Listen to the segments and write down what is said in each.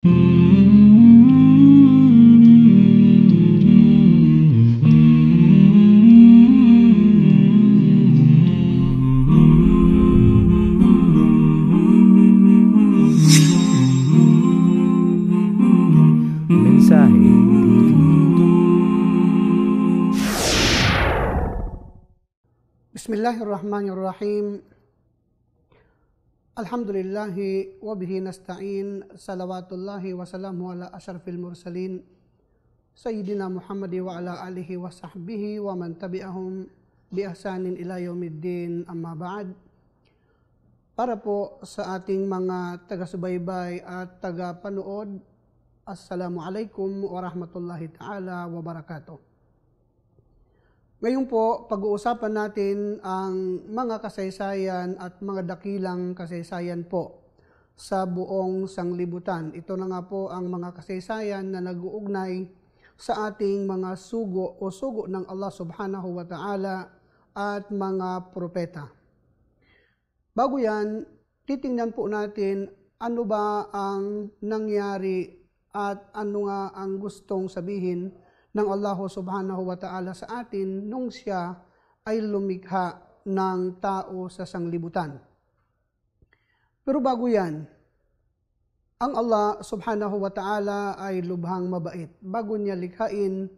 Mensahe TV. Bismillahirrahmanirrahim. Alhamdulillahi wa bihi nasta'in. Salawatullahi wa salamu ala asyrafil mursalin Sayyidina Muhammad wa ala alihi wa sahbihi wa man tabi'ahum bi ihsanin ila yaumiddin, amma ba'd. Para po sa ating mga taga-subaybay at taga-panood, Assalamualaikum warahmatullahi ta'ala wabarakatuh. Ngayon po, pag-uusapan natin ang mga kasaysayan at mga dakilang kasaysayan po sa buong sanglibutan. Ito na nga po ang mga kasaysayan na nag-uugnay sa ating mga sugo o sugo ng Allah subhanahu wa ta'ala at mga propeta. Bago yan, titingnan po natin ano ba ang nangyari at ano nga ang gustong sabihin ng Allah subhanahu wa ta'ala sa atin nung siya ay lumikha ng tao sa sanglibutan. Pero bago yan, ang Allah subhanahu wa ta'ala ay lubhang mabait. Bago niya likhain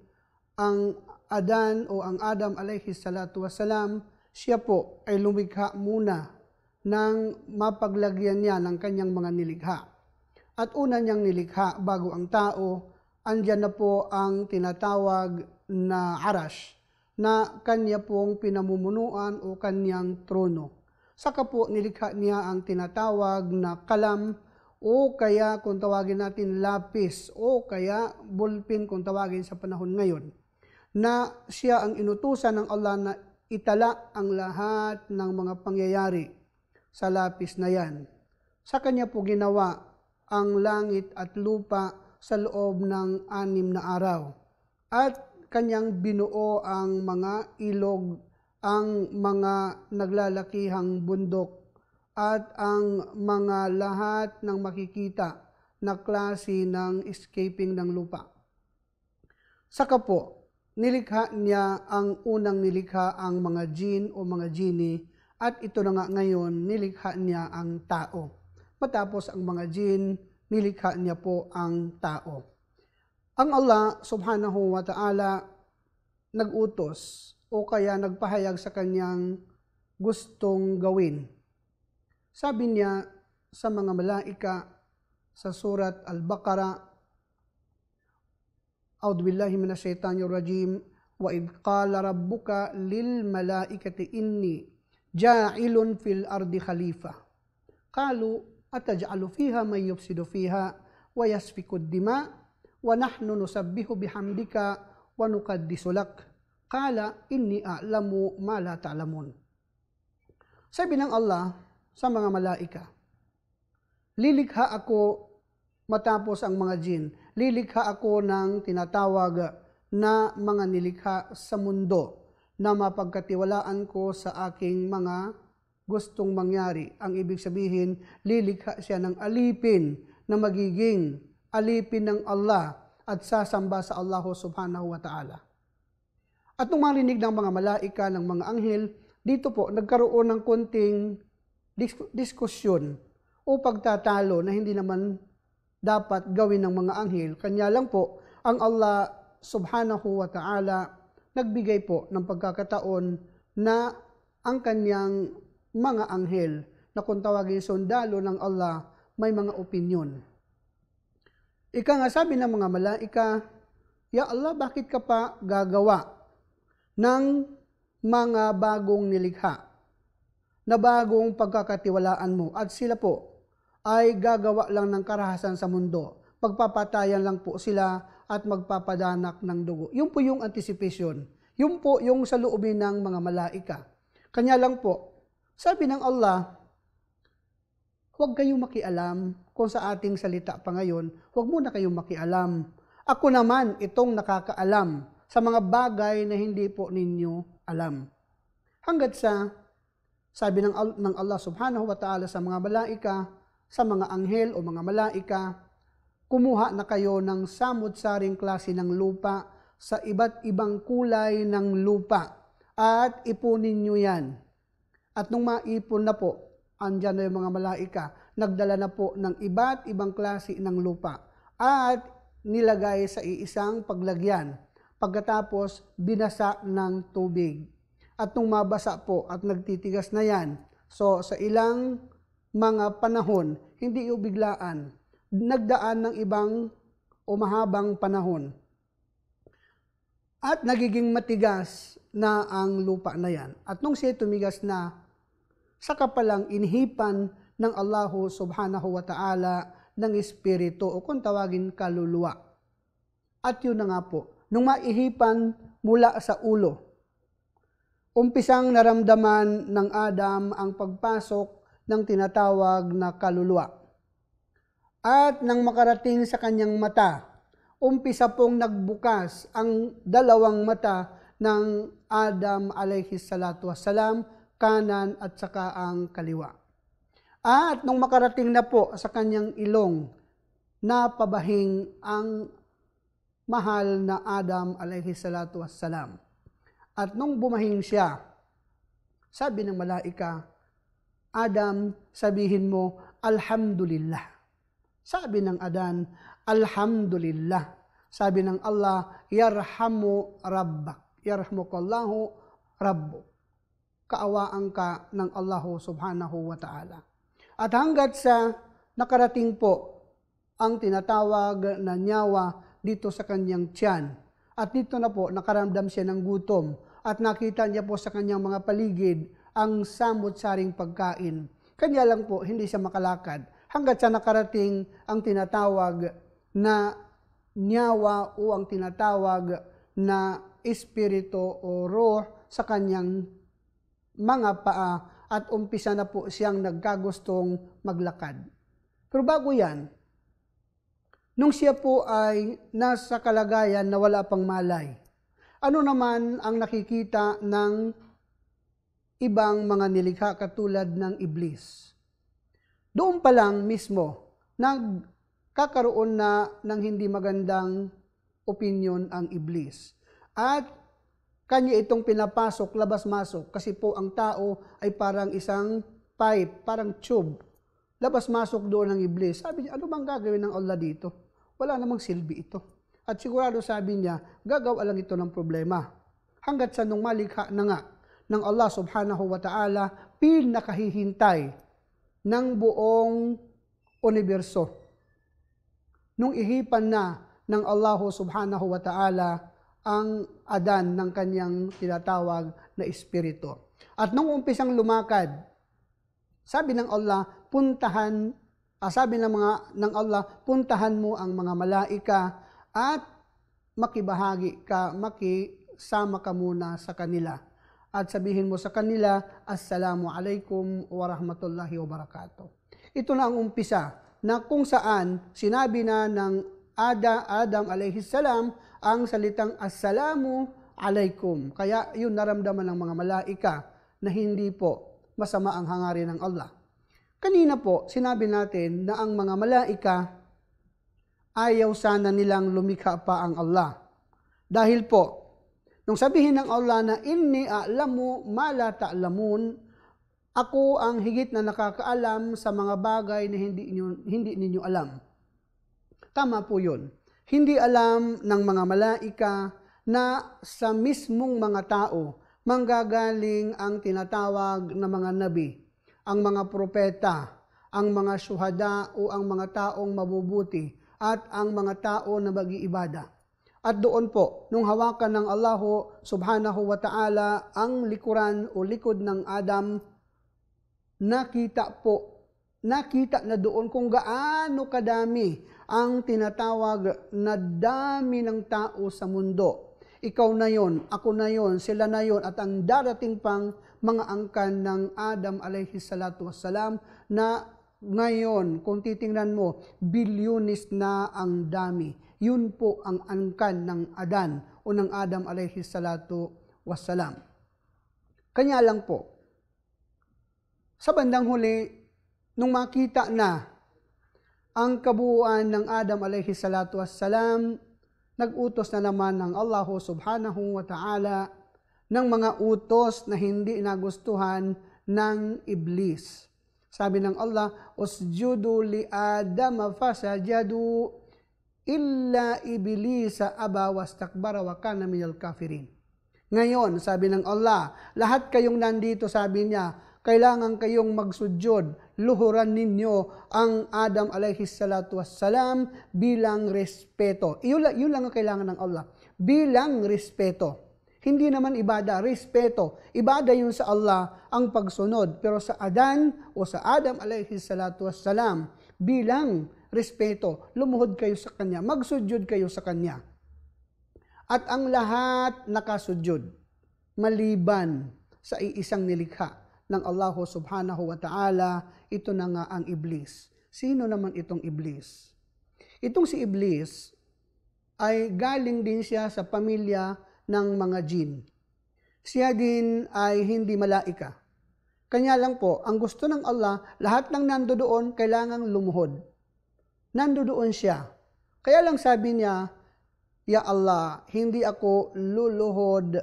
ang Adan o ang Adam alayhi salatu wassalam, siya po ay lumikha muna nang mapaglagyan niya ng kanyang mga nilikha. At una niyang nilikha bago ang tao, andyan na po ang tinatawag na arash na kanya pong pinamumunuan o kanyang trono. Saka po nilikha niya ang tinatawag na kalam o kaya kung tawagin natin lapis o kaya bulpin kung tawagin sa panahon ngayon, na siya ang inutusan ng Allah na itala ang lahat ng mga pangyayari sa lapis na yan. Sa kanya po ginawa ang langit at lupa sa loob ng 6 na araw. At kanyang binuo ang mga ilog, ang mga naglalakihang bundok, at ang mga lahat ng makikita na klase ng escaping ng lupa. Saka po, nilikha niya ang unang nilikha ang mga jin o mga genie, at ito na nga ngayon, nilikha niya ang tao. Matapos ang mga jin, nilikha niya po ang tao. Ang Allah subhanahu wa ta'ala nag-utos o kaya nagpahayag sa kanyang gustong gawin. Sabi niya sa mga malaika sa surat Al-Baqarah, A'udhu billahi minasyaitanir rajim, wa idh qala rabbuka lil malaikati inni ja'ilun fil ardi khalifa. Qalu ataj'alu fiha may yufsidu fiha wa yasfiku ad-dima wa nahnu nusabbihu bihamdika wa nuqaddisu lak. Qala inni a'lamu ma la ta'lamun. Sabi ng Allah sa mga malaika, lilikha ako matapos ang mga jin. Lilikha ako ng tinatawag na mga nilikha sa mundo na mapagkatiwalaan ko sa aking mga gustong mangyari. Ang ibig sabihin, lilikha siya ng alipin na magiging alipin ng Allah at sasamba sa Allah subhanahu wa ta'ala. At nung marinig ng mga malaika, ng mga anghel, dito po nagkaroon ng konting diskusyon o pagtatalo na hindi naman dapat gawin ng mga anghel. Kanya lang po, ang Allah subhanahu wa ta'ala nagbigay po ng pagkakataon na ang kanyang mga anghel na kung tawagin sundalo ng Allah, may mga opinyon. Ika nga sabi ng mga malaika, Ya Allah, bakit ka pa gagawa ng mga bagong nilikha na bagong pagkakatiwalaan mo? At sila po ay gagawa lang ng karahasan sa mundo. Pagpapatayan lang po sila at magpapadanak ng dugo. Yun po yung anticipation. Yun po yung sa loobin ng mga malaika. Kanya lang po, sabi ng Allah, huwag kayong makialam kung sa ating salita pa ngayon, huwag muna kayong makialam. Ako naman itong nakakaalam sa mga bagay na hindi po ninyo alam. Hanggat sa, sabi ng Allah subhanahu wa ta'ala sa mga malaika, sa mga anghel o mga malaika, kumuha na kayo ng samot-saring klase ng lupa sa iba't ibang kulay ng lupa at ipunin nyo yan. At nung maipon na po, andyan na yung mga malaika, nagdala na po ng iba't ibang klase ng lupa at nilagay sa iisang paglagyan. Pagkatapos, binasa ng tubig. At nung mabasa po at nagtitigas na yan, so sa ilang mga panahon, hindi yung biglaan, nagdaan ng ibang o mahabang panahon. At nagiging matigas na ang lupa na yan. At nung siya tumigas na, saka palang inhipan ng Allahu subhanahu wa ta'ala ng espiritu o kung tawagin kaluluwa. At yun na nga po, nung maihipan mula sa ulo, umpisang naramdaman ng Adam ang pagpasok ng tinatawag na kaluluwa. At nang makarating sa kanyang mata, umpisa pong nagbukas ang dalawang mata ng Adam alayhi salatu wassalam, kanan at saka ang kaliwa. At nung makarating na po sa kanyang ilong, napabahing ang mahal na Adam alayhi salatu wassalam. At nung bumahing siya, sabi ng malaika, Adam, sabihin mo, Alhamdulillah. Sabi ng Adan, Alhamdulillah. Sabi ng Allah, Yarhamu Rabbak. Yarhamukallahu Rabbuk. Kaawaan ka ng Allahu subhanahu wa ta'ala. At hanggat sa nakarating po ang tinatawag na nyawa dito sa kanyang tiyan. At dito na po nakaramdam siya ng gutom at nakita niya po sa kanyang mga paligid ang samot-saring pagkain. Kanya lang po hindi siya makalakad hanggat sa nakarating ang tinatawag na nyawa o ang tinatawag na espiritu o roh sa kanyang mga paa at umpisa na po siyang nagkagustong maglakad. Pero bago yan, nung siya po ay nasa kalagayan na wala pang malay, ano naman ang nakikita ng ibang mga nilikha katulad ng iblis? Doon pa lang mismo, nagkakaroon na ng hindi magandang opinion ang iblis. At kanya itong pinapasok, labas-masok, kasi po ang tao ay parang isang pipe, parang tube. Labas-masok doon ng iblis. Sabi niya, ano bang gagawin ng Allah dito? Wala namang silbi ito. At sigurado sabi niya, gagawa lang ito ng problema. Hanggat sa nung malikha na nga ng Allah subhanahu wa ta'ala, pinakahihintay ng buong universo. Nung ihipan na ng Allah subhanahu wa ta'ala ang Adan ng kanyang tinatawag na espiritu. At nung umpisang lumakad, sabi ng Allah, puntahan mo ang mga malaika at makibahagi ka, makisama ka muna sa kanila. At sabihin mo sa kanila, Assalamu alaikum wa rahmatullahi wa barakatuh. Ito na ang umpisa na kung saan sinabi na ng Adam alayhi salam ang salitang Assalamu alaikum. Kaya yun naramdaman ng mga malaika na hindi po masama ang hangarin ng Allah. Kanina po, sinabi natin na ang mga malaika ayaw sana nilang lumikha pa ang Allah. Dahil po, nung sabihin ng Allah na inni a'lamu ma la ta'lamun, ako ang higit na nakakaalam sa mga bagay na hindi ninyo alam. Tama po yun. Hindi alam ng mga malaika na sa mismong mga tao manggagaling ang tinatawag na mga nabi, ang mga propeta, ang mga syuhada o ang mga taong mabubuti at ang mga tao na mag-iibada. At doon po, nung hawakan ng Allah subhanahu wa ta'ala ang likuran o likod ng Adam, nakita na doon kung gaano kadami ang tinatawag na dami ng tao sa mundo. Ikaw na yon, ako na yon, sila na yon, at ang darating pang mga angkan ng Adam alayhi salatu wassalam na ngayon, kung titingnan mo, bilyonis na ang dami. Yun po ang angkan ng Adan o ng Adam alayhi salatu wassalam. Kanya lang po, sa bandang huli, nung makita na ang kabuuan ng Adam alayhi salatu wassalam, nag-utos na naman ng Allah subhanahu wa ta'ala ng mga utos na hindi nagustuhan ng Iblis. Sabi ng Allah, usjudu li Adam fasajadu illa iblisa aba wastakbara wa kana minal kafirin. Ngayon, sabi ng Allah, lahat kayong nandito, sabi niya, kailangan kayong magsudyod, luhuran ninyo ang Adam alayhi salatu wassalam bilang respeto. Yun lang ang kailangan ng Allah, bilang respeto. Hindi naman ibada, respeto. Ibada yun sa Allah ang pagsunod. Pero sa Adan o sa Adam alayhi salatu wassalam, bilang respeto, lumuhod kayo sa Kanya, magsudyod kayo sa Kanya. At ang lahat nakasudyod, maliban sa iisang nilikha ng Allah subhanahu wa ta'ala, ito na nga ang Iblis. Sino naman itong Iblis? Itong si Iblis ay galing din siya sa pamilya ng mga jin. Siya din ay hindi malaika. Kanya lang po, ang gusto ng Allah, lahat ng nandoon kailangang lumuhod. Nandoon siya. Kaya lang sabi niya, Ya Allah, hindi ako luluhod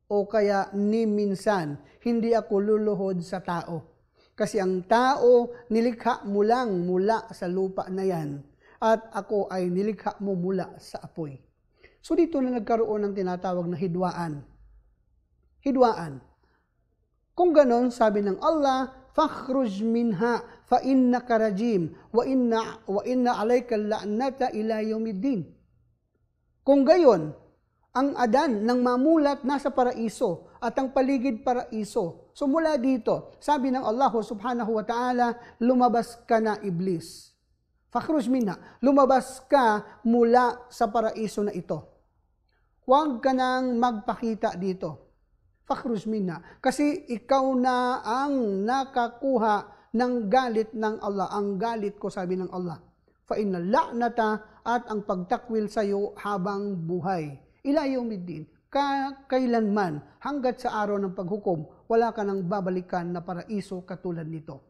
o kaya ni minsan, hindi ako luluhod sa tao. Kasi ang tao, nilikha mo lang mula sa lupa na yan. At ako ay nilikha mo mula sa apoy. So dito na nagkaroon ng tinatawag na hidwaan. Hidwaan. Kung ganon, sabi ng Allah, fakhruj minha fa innaka rajim wa inna alayka la'nata ila yawmiddin. Kung gayon, ang Adan ng mamulat nasa paraiso at ang paligid paraiso. So mula dito, sabi ng Allah subhanahu wa ta'ala, lumabas ka na Iblis. Fakhruj minha, lumabas ka mula sa paraiso na ito. Huwag ka nang magpakita dito. Fakhruj minha, kasi ikaw na ang nakakuha ng galit ng Allah. Ang galit ko, sabi ng Allah. Fa inna la'nata, at ang pagtakwil sa iyo habang buhay. Ila yawmiddin, kailanman, hanggat sa araw ng paghukom, wala ka nang babalikan na paraiso katulad nito.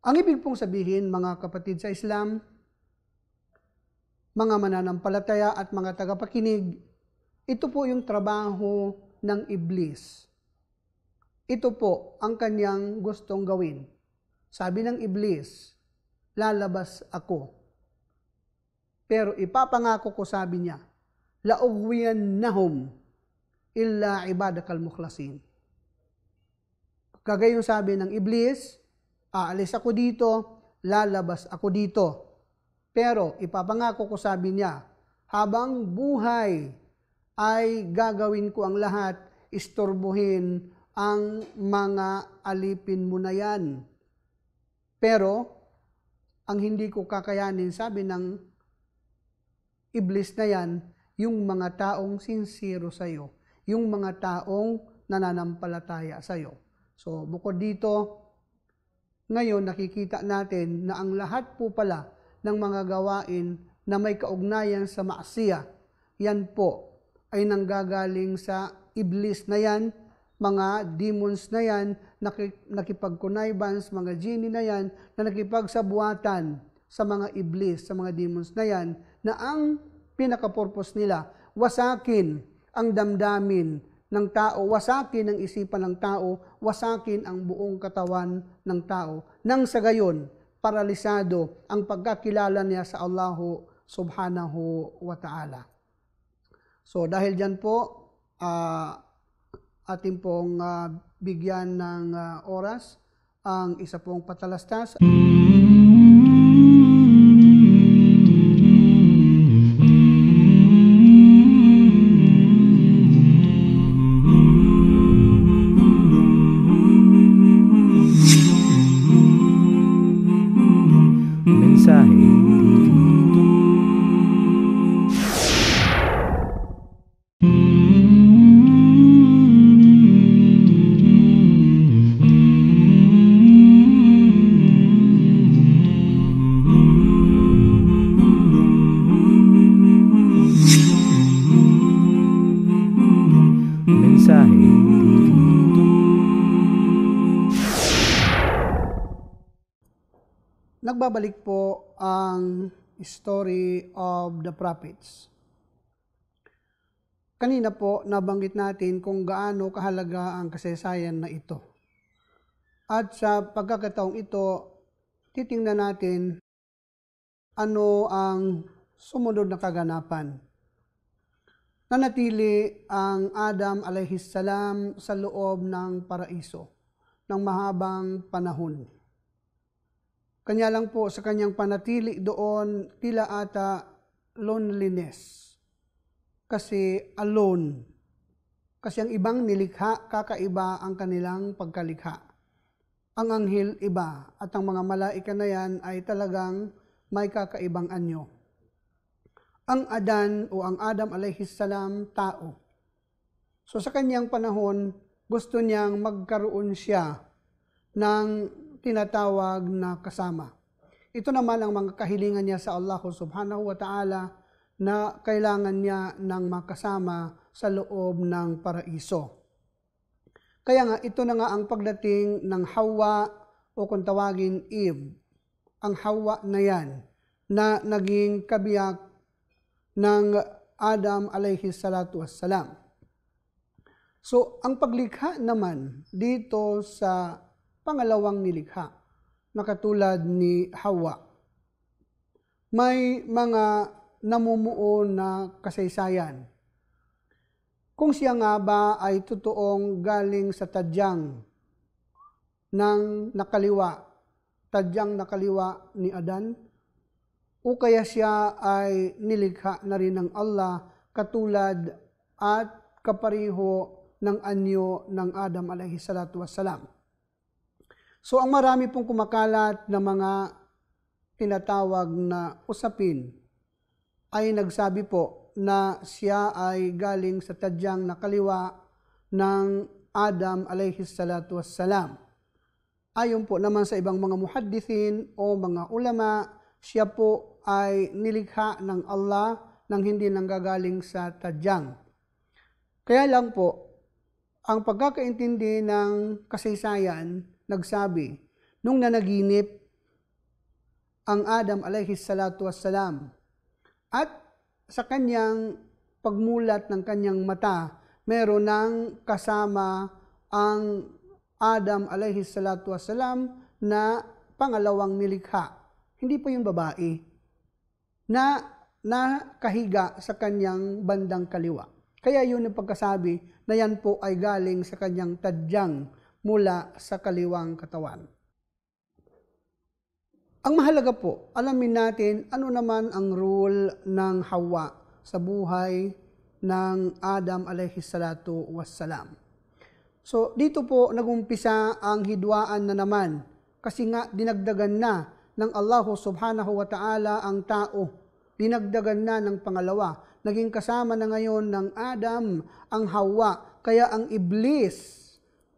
Ang ibig pong sabihin, mga kapatid sa Islam, mga mananampalataya at mga tagapakinig, ito po yung trabaho ng Iblis. Ito po ang kanyang gustong gawin. Sabi ng Iblis, lalabas ako. Pero ipapangako ko, sabi niya, la'ughwiyannahum illa ibadakal mukhlasin. Kagayong sabi ng Iblis, aalis ako dito, lalabas ako dito. Pero ipapangako ko, sabi niya, habang buhay ay gagawin ko ang lahat, istorbohin ang mga alipin mo na yan. Pero ang hindi ko kakayanin, sabi ng Iblis na yan, yung mga taong sincero sa'yo, yung mga taong nananampalataya sa'yo. So, bukod dito, ngayon nakikita natin na ang lahat po pala ng mga gawain na may kaugnayan sa maasiya, yan po ay nanggagaling sa Iblis na yan, mga demons na yan, nakipagkunaybans, mga genie na yan, na nakipagsabuatan sa mga Iblis, sa mga demons na yan, na ang pinaka-purpose nila, wasakin ang damdamin ng tao, wasakin ang isipan ng tao, wasakin ang buong katawan ng tao, nang sa gayon, paralisado ang pagkakilala niya sa Allah subhanahu wa ta'ala. So dahil dyan po, ating pong bigyan ng oras ang isa pong patalastas. nagbabalik po ang story of the prophets. Kanina po nabanggit natin kung gaano kahalaga ang kasaysayan na ito. At sa pagkakataong ito, titingnan natin ano ang sumunod na kaganapan. Nanatili ang Adam alayhis salam sa loob ng paraiso ng mahabang panahon. Kanya lang po sa kanyang panatili doon, tila ata loneliness. Kasi alone. Kasi ang ibang nilikha, kakaiba ang kanilang pagkalikha. Ang anghel iba at ang mga malaika na yan ay talagang may kakaibang anyo. Ang Adan o ang Adam alayhis salam, tao. So sa kanyang panahon, gusto niyang magkaroon siya ng tinatawag na kasama. Ito naman ang mga kahilingan niya sa Allah subhanahu wa ta'ala na kailangan niya ng makasama sa loob ng paraiso. Kaya nga, ito na nga ang pagdating ng Hawa o kung tawagin Eve. Ang Hawa na yan na naging kabiyak ng Adam alayhis salatu wassalam. So, ang paglikha naman dito sa pangalawang nilikha na katulad ni Hawa, may mga namumuo na kasaysayan. Kung siya nga ba ay totoong galing sa tadyang ng tadyang nakaliwa ni Adan, o kaya siya ay nilikha na rin ng Allah katulad at kapariho ng anyo ng Adam alayhi salatu wassalam. So ang marami pong kumakalat na mga tinatawag na usapin ay nagsabi po na siya ay galing sa tadyang nakaliwa ng Adam alayhis salatu wassalam. Ayon po naman sa ibang mga muhaddithin o mga ulama, siya po ay nilikha ng Allah nang hindi nanggagaling sa tadyang. Kaya lang po, ang pagkakaintindi ng kasaysayan nagsabi, nung nanaginip ang Adam alayhis salatu wassalam, at sa kanyang pagmulat ng kanyang mata, meron ng kasama ang Adam alayhis salatu wassalam na pangalawang nilikha. Hindi po yung babae na nakahiga sa kanyang bandang kaliwa. Kaya yun ang pagkasabi na yan po ay galing sa kanyang tadyang mula sa kaliwang katawan. Ang mahalaga po, alamin natin ano naman ang role ng Hawa sa buhay ng Adam alayhis salatu wassalam. So dito po nagumpisa ang hidwaan na naman kasi nga dinagdagan na ng Allah subhanahu wa ta'ala ang tao. Dinagdagan na ng pangalawa. Naging kasama na ngayon ng Adam ang Hawa. Kaya ang Iblis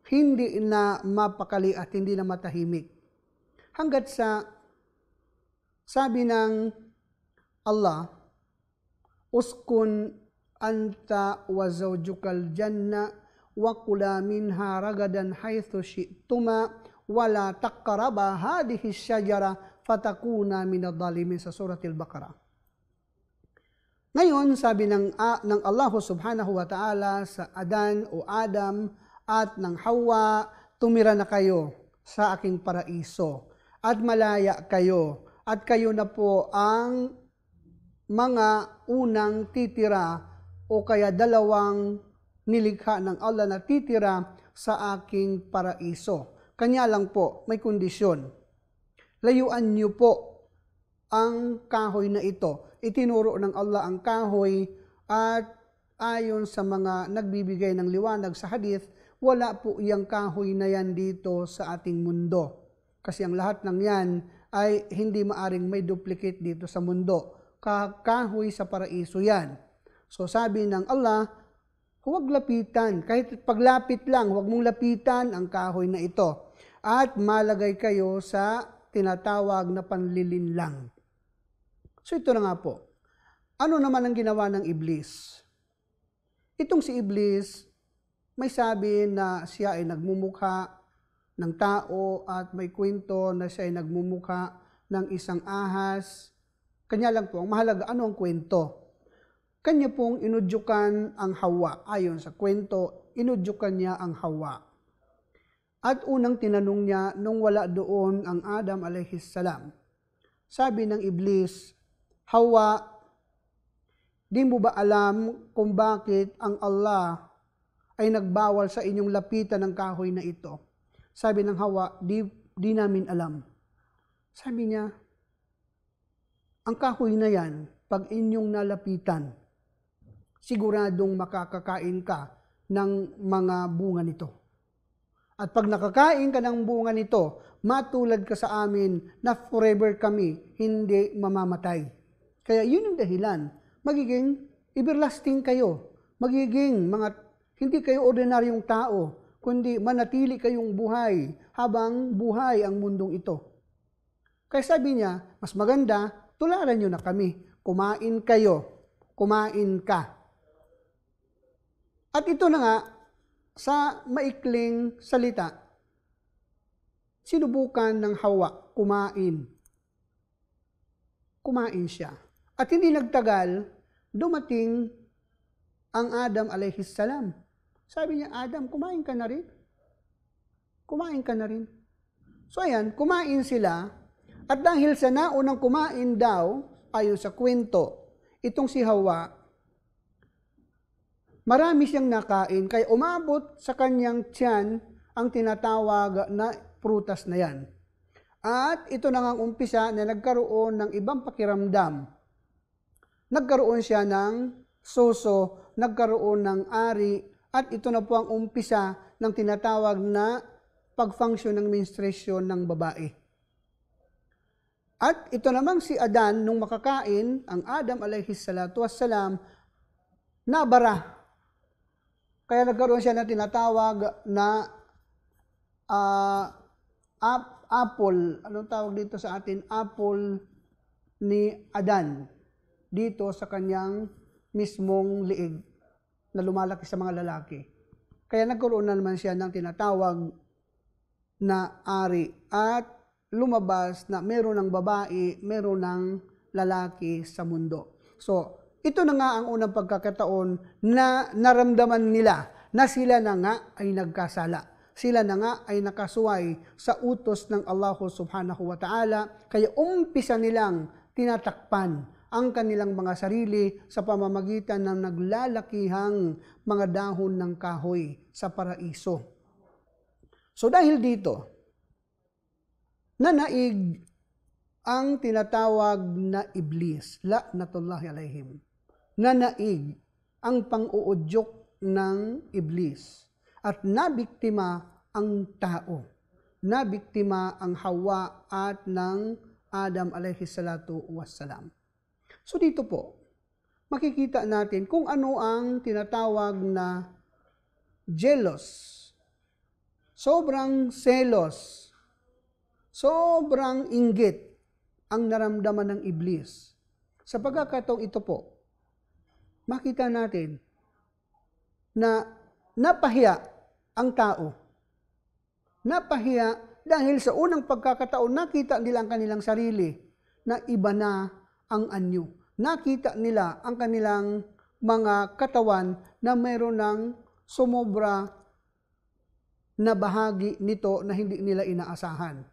hindi na mapakali at hindi na matahimik. Hanggat sa sabi ng Allah, uskun anta wa zawjukal janna wa kula minha ragadan haythu syi'tuma wa la taqraba hadhihi syajara fatakuna minadh-dhalimin sa suratul Baqarah. Ngayon, sabi ng Allah subhanahu wa ta'ala sa Adan o Adam at ng Hawa, tumira na kayo sa aking paraiso at malaya kayo. At kayo na po ang mga unang titira o kaya dalawang nilikha ng Allah na titira sa aking paraiso. Kanya lang po, may kondisyon. Layuan niyo po ang kahoy na ito. Itinuro ng Allah ang kahoy at ayon sa mga nagbibigay ng liwanag sa hadith, wala po iyang kahoy na yan dito sa ating mundo. Kasi ang lahat ng yan ay hindi maaring may duplicate dito sa mundo. Kahoy sa paraiso yan. So sabi ng Allah, huwag lapitan. Kahit paglapit lang, huwag mong lapitan ang kahoy na ito. At malagay kayo sa tinatawag na panlilinlang. So ito na nga po. Ano naman ang ginawa ng Iblis? Itong si Iblis, may sabi na siya ay nagmumukha ng tao at may kwento na siya ay nagmumukha ng isang ahas. Kanya lang po, ang mahalaga, ano ang kwento? Kanya pong inudyukan ang Hawa. Ayon sa kwento, inudyukan niya ang Hawa. At unang tinanong niya nung wala doon ang Adam alayhis salam. Sabi ng Iblis, Hawa, di mo ba alam kung bakit ang Allah ay nagbawal sa inyong lapitan ng kahoy na ito? Sabi ng Hawa, di namin alam. Sabi niya, ang kahoy na yan, pag inyong nalapitan, siguradong makakakain ka ng mga bunga nito. At pag nakakain ka ng bunga nito, matulad ka sa amin na forever kami, hindi mamamatay. Kaya yun yung dahilan. Magiging everlasting kayo. Magiging hindi kayo ordinaryong tao, kundi manatili kayong buhay habang buhay ang mundong ito. Kaya sabi niya, mas maganda, tularan nyo na kami. Kumain kayo. Kumain ka. At ito na nga, sa maikling salita, sinubukan ng Hawa kumain. Kumain siya. At hindi nagtagal, dumating ang Adam alayhis salam. Sabi niya, Adam, kumain ka na rin. Kumain ka na rin. So ayan, kumain sila. At dahil sa naunang kumain daw, ayon sa kwento, itong si Hawa, marami siyang nakain, kaya umabot sa kanyang tiyan ang tinatawag na prutas na yan. At ito na nga ang umpisa na nagkaroon ng ibang pakiramdam. Nagkaroon siya ng suso, nagkaroon ng ari, at ito na po ang umpisa ng tinatawag na pag-function ng menstruation ng babae. At ito namang si Adan, nung makakain, ang Adam alayhis salatu wassalam, nabara. Kaya nagkaroon siya ng tinatawag na apple. Anong tawag dito sa atin? Apple ni Adan. Dito sa kanyang mismong liig na lumalaki sa mga lalaki. Kaya nagkaroon na naman siya ng tinatawag na ari. At lumabas na meron ng babae, meron ng lalaki sa mundo. So, ito na nga ang unang pagkakataon na naramdaman nila na sila na nga ay nagkasala. Sila na nga ay nakasuway sa utos ng Allah subhanahu wa ta'ala. Kaya umpisa nilang tinatakpan ang kanilang mga sarili sa pamamagitan ng naglalakihang mga dahon ng kahoy sa paraiso. So dahil dito, nanaig ang tinatawag na Iblis, la'natullahi alayhim. Nanaig ang pang-uudyok ng Iblis at nabiktima ang tao. Nabiktima ang Hawa at ng Adam alayhis salatu wassalam. So dito po, makikita natin kung ano ang tinatawag na jealous. Sobrang selos. Sobrang inggit ang naramdaman ng Iblis. Sa pagkakataong ito po, makita natin na napahiya ang tao. Napahiya dahil sa unang pagkakataon nakita nila ang kanilang sarili na iba na ang anyo. Nakita nila ang kanilang mga katawan na mayroon ng sumobra na bahagi nito na hindi nila inaasahan.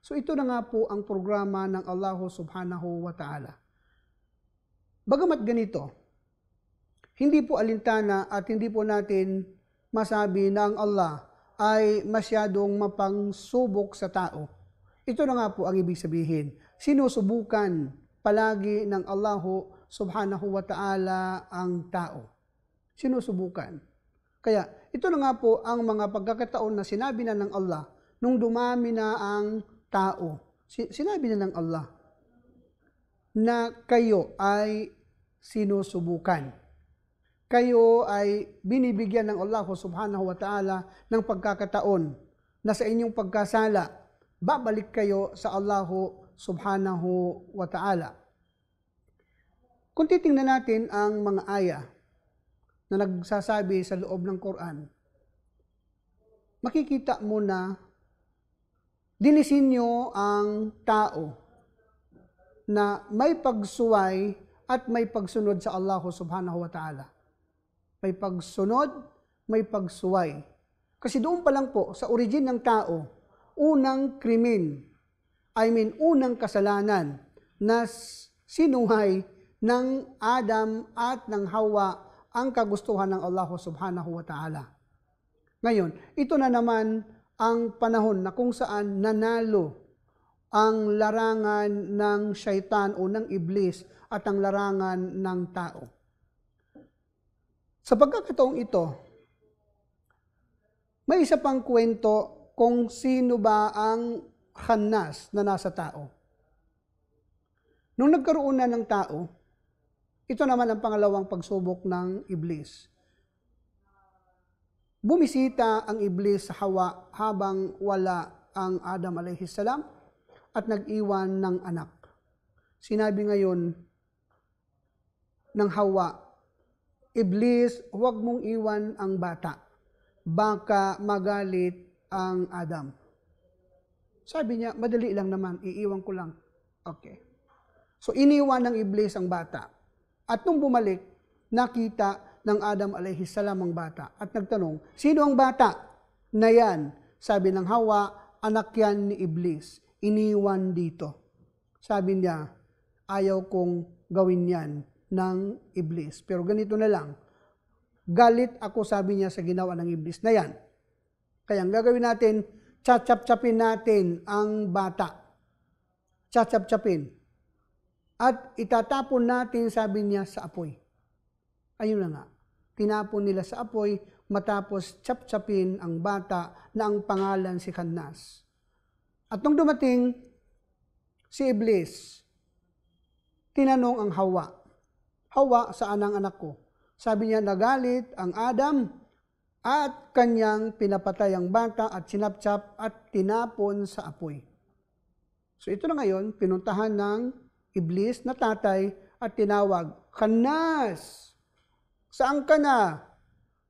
So ito na nga po ang programa ng Allah subhanahu wa ta'ala. Bagamat ganito, hindi po alintana at hindi po natin masabi na ang Allah ay masyadong mapangsubok sa tao. Ito na nga po ang ibig sabihin. Sinusubukan palagi ng Allah subhanahu wa ta'ala ang tao. Sinusubukan. Kaya ito na nga po ang mga pagkakataon na sinabi na ng Allah nung dumami na ang tao. Sinabi na ng Allah na kayo ay sinusubukan. Kayo ay binibigyan ng Allah subhanahu wa ta'ala ng pagkakataon na sa inyong pagkasala, babalik kayo sa Allah subhanahu wa ta'ala. Kung titingnan natin ang mga aya na nagsasabi sa loob ng Quran, makikita mo na dinisinyo ang tao na may pagsuway at may pagsunod sa Allah subhanahu wa ta'ala. May pagsunod, may pagsuway. Kasi doon pa lang po, sa origin ng tao, unang krimen, unang kasalanan na sinuhay ng Adam at ng Hawa ang kagustuhan ng Allah subhanahu wa ta'ala. Ngayon, ito na naman ang panahon na kung saan nanalo ang larangan ng syaitan o ng iblis at ang larangan ng tao. Sa pagkakataong ito, may isa pang kwento kung sino ba ang khannas na nasa tao. Nung nagkaroon na ng tao, ito naman ang pangalawang pagsubok ng iblis. Bumisita ang iblis sa Hawa habang wala ang Adam alayhi salam at nag-iwan ng anak. Sinabi ngayon ng Hawa, Iblis, huwag mong iwan ang bata. Baka magalit ang Adam. Sabi niya, madali lang naman, iiwan ko lang. Okay. So iniwan ng iblis ang bata. At nung bumalik, nakita ng Adam alayhi salam ang bata. At nagtanong, sino ang bata na yan? Sabi ng Hawa, anak yan ni iblis. Iniwan dito. Sabi niya, ayaw kong gawin yan ng iblis. Pero ganito na lang, galit ako, sabi niya, sa ginawa ng iblis na yan. Kaya ang gagawin natin, tsatsap-tsapin natin ang bata. Tsatsap-tsapin. At itatapon natin, sabi niya, sa apoy. Ayun na nga. Tinapon nila sa apoy, matapos tsap-tsapin ang bata na ang pangalan si Khannas. At nung dumating si Iblis, tinanong ang Hawa, Hawa, saan ang anak ko? Sabi niya, nagalit ang Adam at kanyang pinapatay ang bata at sinapchap at tinapon sa apoy. So ito na ngayon, pinuntahan ng Iblis na tatay at tinawag, Khannas, saan ka na?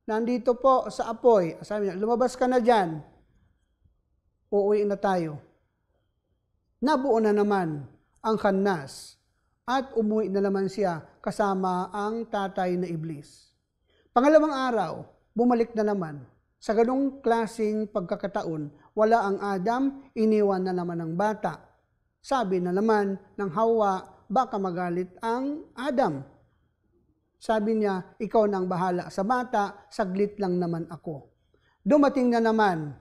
Nandito po sa apoy. Sabi niya, lumabas ka na dyan. Uuwi na tayo. Nabuo na naman ang Khannas at umuwi na naman siya kasama ang tatay na Iblis. Pangalawang araw, bumalik na naman. Sa ganong klaseng pagkakataon, wala ang Adam, iniwan na naman ang bata. Sabi na naman ng Hawa, baka magalit ang Adam. Sabi niya, ikaw na ang bahala sa bata, saglit lang naman ako. Dumating na naman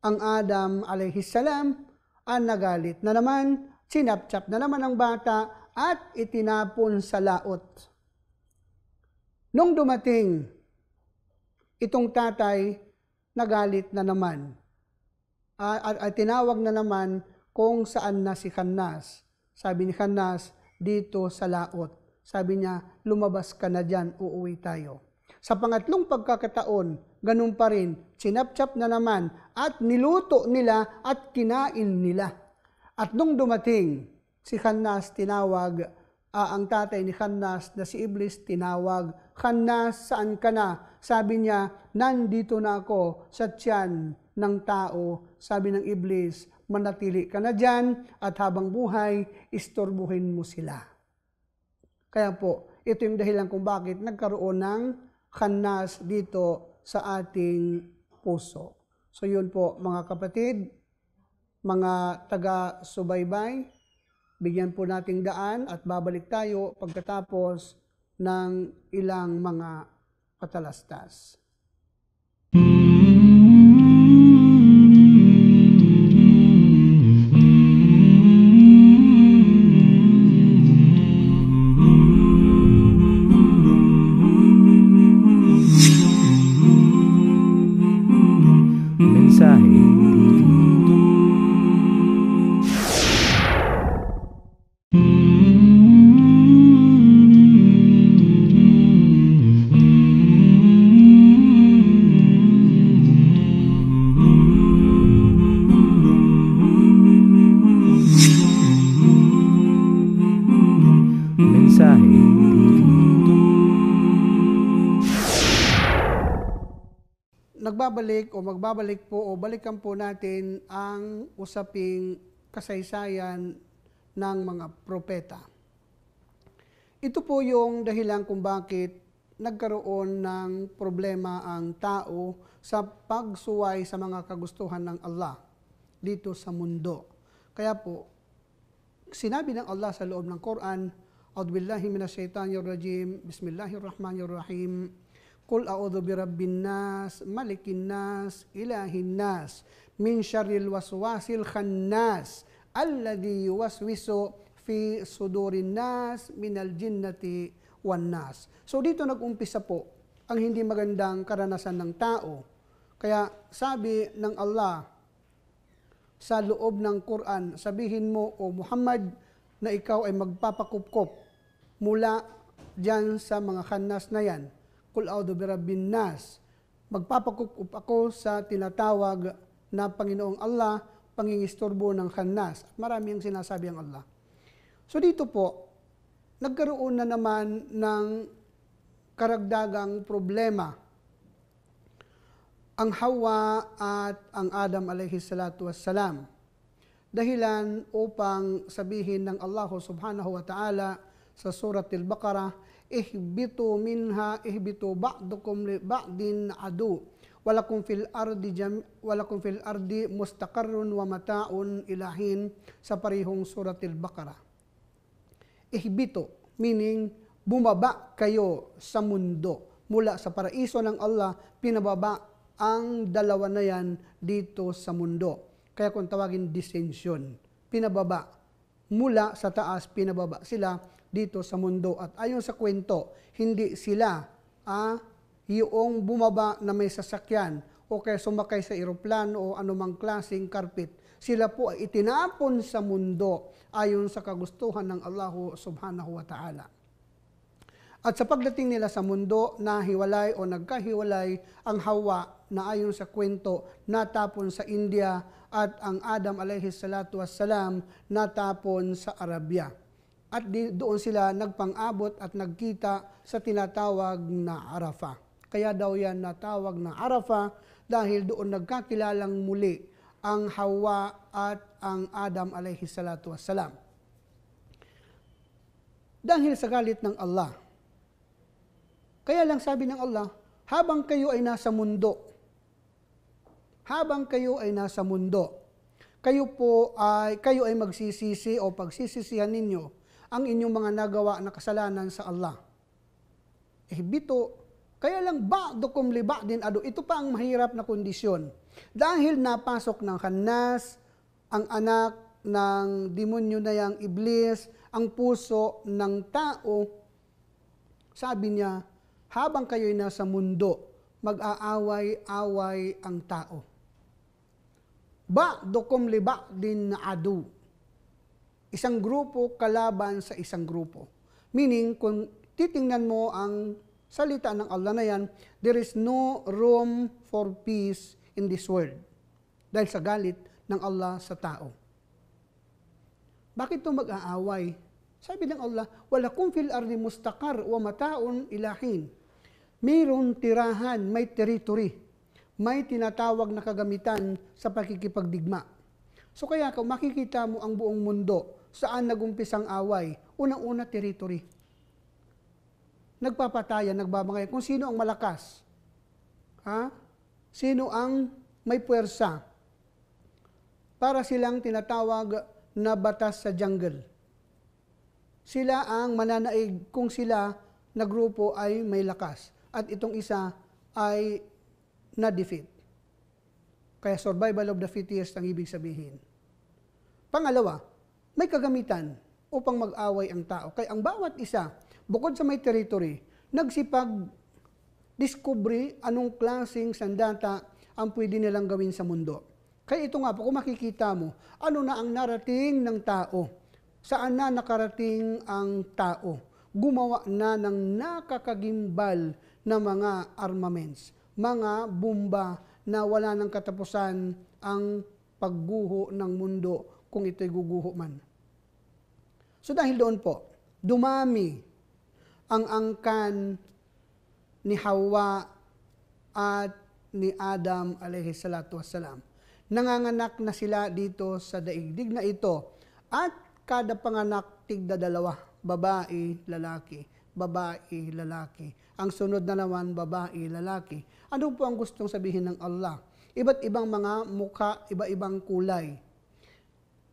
ang Adam alayhi salam, ang nagalit na naman, sinapchap na naman ang bata at itinapon sa laot. Nung dumating, itong tatay, nagalit na naman. At tinawag na naman kung saan na si Khannas. Sabi ni Khannas, dito sa laot. Sabi niya, lumabas ka na dyan, uuwi tayo. Sa pangatlong pagkakataon, ganun pa rin, sinapchap na naman at niluto nila at kinain nila. At nung dumating, si Khannas tinawag, ang tatay ni Khannas na si Iblis tinawag, Khannas, saan ka na? Sabi niya, nandito na ako sa tiyan ng tao. Sabi ng Iblis, manatili ka na dyan at habang buhay, istorbuhin mo sila. Kaya po, ito yung dahilan kung bakit nagkaroon ng Khannas dito sa ating puso. So yun po mga kapatid, mga taga-subaybay, bigyan po nating daan at babalik tayo pagkatapos ng ilang mga patalastas. Magbabalik po o balikan po natin ang usaping kasaysayan ng mga propeta. Ito po yung dahilan kung bakit nagkaroon ng problema ang tao sa pagsuway sa mga kagustuhan ng Allah dito sa mundo. Kaya po, sinabi ng Allah sa loob ng Quran, A'udzubillahi minasyaitanirrajim, Bismillahirrahmanirrahim, Qul a'udzu birabbin nas, malikin nas, ilahin nas, min syarril waswasil khannas, alladzi yuwaswisu fi sudurin nas minal jinnati wan nas. So dito nag-umpisa po ang hindi magandang karanasan ng tao. Kaya sabi ng Allah sa loob ng Quran, sabihin mo, O Muhammad, na ikaw ay magpapakupkop mula dyan sa mga khannas na yan. Qul a'udzu birabbin nas. Magpapakupkop ako sa tinatawag na Panginoong Allah, pangingistorbo ng khannas. At marami ang sinasabi ang Allah. So dito po, nagkaroon na naman ng karagdagang problema ang Hawa at ang Adam alayhi salatu wassalam. Dahilan upang sabihin ng Allah subhanahu wa ta'ala sa surat al-Baqarah, ihbitu minha ihbitu ba'dukum li ba'din adu walakum fil ardi mustaqarrun wa mata'un ilahin, sa parihong surat al-Baqarah. Ihbito, meaning bumaba kayo sa mundo. Mula sa paraiso ng Allah, pinababa ang dalawa na yan dito sa mundo. Kaya kung tawagin descension, pinababa. Mula sa taas, pinababa sila dito sa mundo. At ayon sa kwento, hindi sila yung bumaba na may sasakyan o kaya sumakay sa eroplano o anumang klaseng karpet. Sila po ay itinapon sa mundo ayon sa kagustuhan ng Allah subhanahu wa ta'ala. At sa pagdating nila sa mundo, nahiwalay o nagkahiwalay ang Hawa na ayon sa kwento natapon sa India at ang Adam alayhi salatu wassalam natapon sa Arabia. At doon sila nagpang-abot at nagkita sa tinatawag na Arafah. Kaya daw yan natawag na Arafah dahil doon nagkakilalang muli ang Hawa at ang Adam alayhi salatu wassalam. Dahil sa galit ng Allah. Kaya lang sabi ng Allah, habang kayo ay nasa mundo, kayo ay magsisisi o pagsisisihan ninyo ang inyong mga nagawa na kasalanan sa Allah. Ihbito, kaya lang ba'dukum li ba'din adu. Ito pa ang mahirap na kondisyon. Dahil napasok ng khannas, ang anak ng demonyo na yang iblis, ang puso ng tao, sabi niya, habang kayo'y nasa mundo, mag-aaway-away ang tao. Ba'dukum li ba'din adu. Isang grupo kalaban sa isang grupo. Meaning, kung titingnan mo ang salita ng Allah na yan, there is no room for peace in this world. Dahil sa galit ng Allah sa tao. Bakit ito mag-aaway? Sabi ng Allah, walakum fil ardi mustaqar wa mata'un ilahin. Mayroong tirahan, may territory, may tinatawag na kagamitan sa pakikipagdigma. So kaya kung makikita mo ang buong mundo, saan nagumpisang away? Unang-una, territory. Nagpapatayan, nagbabangay. Kung sino ang malakas, sino ang may puwersa, para silang tinatawag na batas sa jungle. Sila ang mananaig kung sila na grupo ay may lakas. At itong isa ay na-defeat. Kaya survival of the fittest ang ibig sabihin. Pangalawa, may kagamitan upang mag-away ang tao. Kaya ang bawat isa, bukod sa may territory, nagsipag-discovery anong klaseng sandata ang pwede nilang gawin sa mundo. Kaya ito nga po, kung makikita mo, ano na ang narating ng tao? Saan na nakarating ang tao? Gumawa na ng nakakagimbal na mga armaments, mga bomba na wala ng katapusan ang pagguho ng mundo kung ito'y guguho man. So dahil doon po, dumami ang angkan ni Hawa at ni Adam alayhi salatu wassalam. Nanganganak na sila dito sa daigdig na ito at kada panganak tigda dalawa, babae, lalaki, babae, lalaki. Ang sunod na naman, babae, lalaki. Ano po ang gustong sabihin ng Allah? Iba't ibang mga mukha, iba-ibang kulay.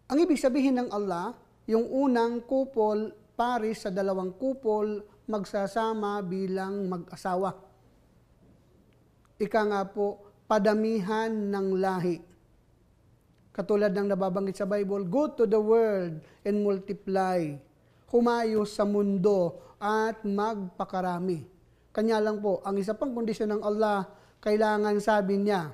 Ang ibig sabihin ng Allah, yung unang couple, pares sa dalawang couple, magsasama bilang mag-asawa. Ika nga po, padamihan ng lahi. Katulad ng nababanggit sa Bible, go to the world and multiply. Humayo sa mundo at magpakarami. Kanya lang po, ang isa pang kondisyon ng Allah, kailangan sabi niya,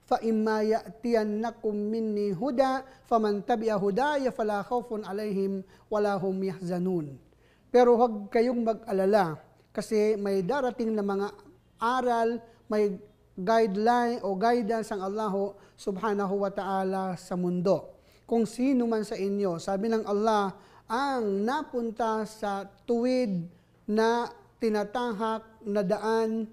فَإِمَّا يَأْتِيَنَّكُمْ مِنِّي هُدًى فَمَنْ تَبِعَ هُدَايَ فَلَا خَوْفٌ عَلَيْهِمْ وَلَا هُمْ يَحْزَنُونَ. Pero huwag kayong mag-alala kasi may darating na mga aral, may guideline o guidance ang Allah subhanahu wa ta'ala sa mundo. Kung sino man sa inyo, sabi ng Allah, ang napunta sa tuwid na tinatahak na daan,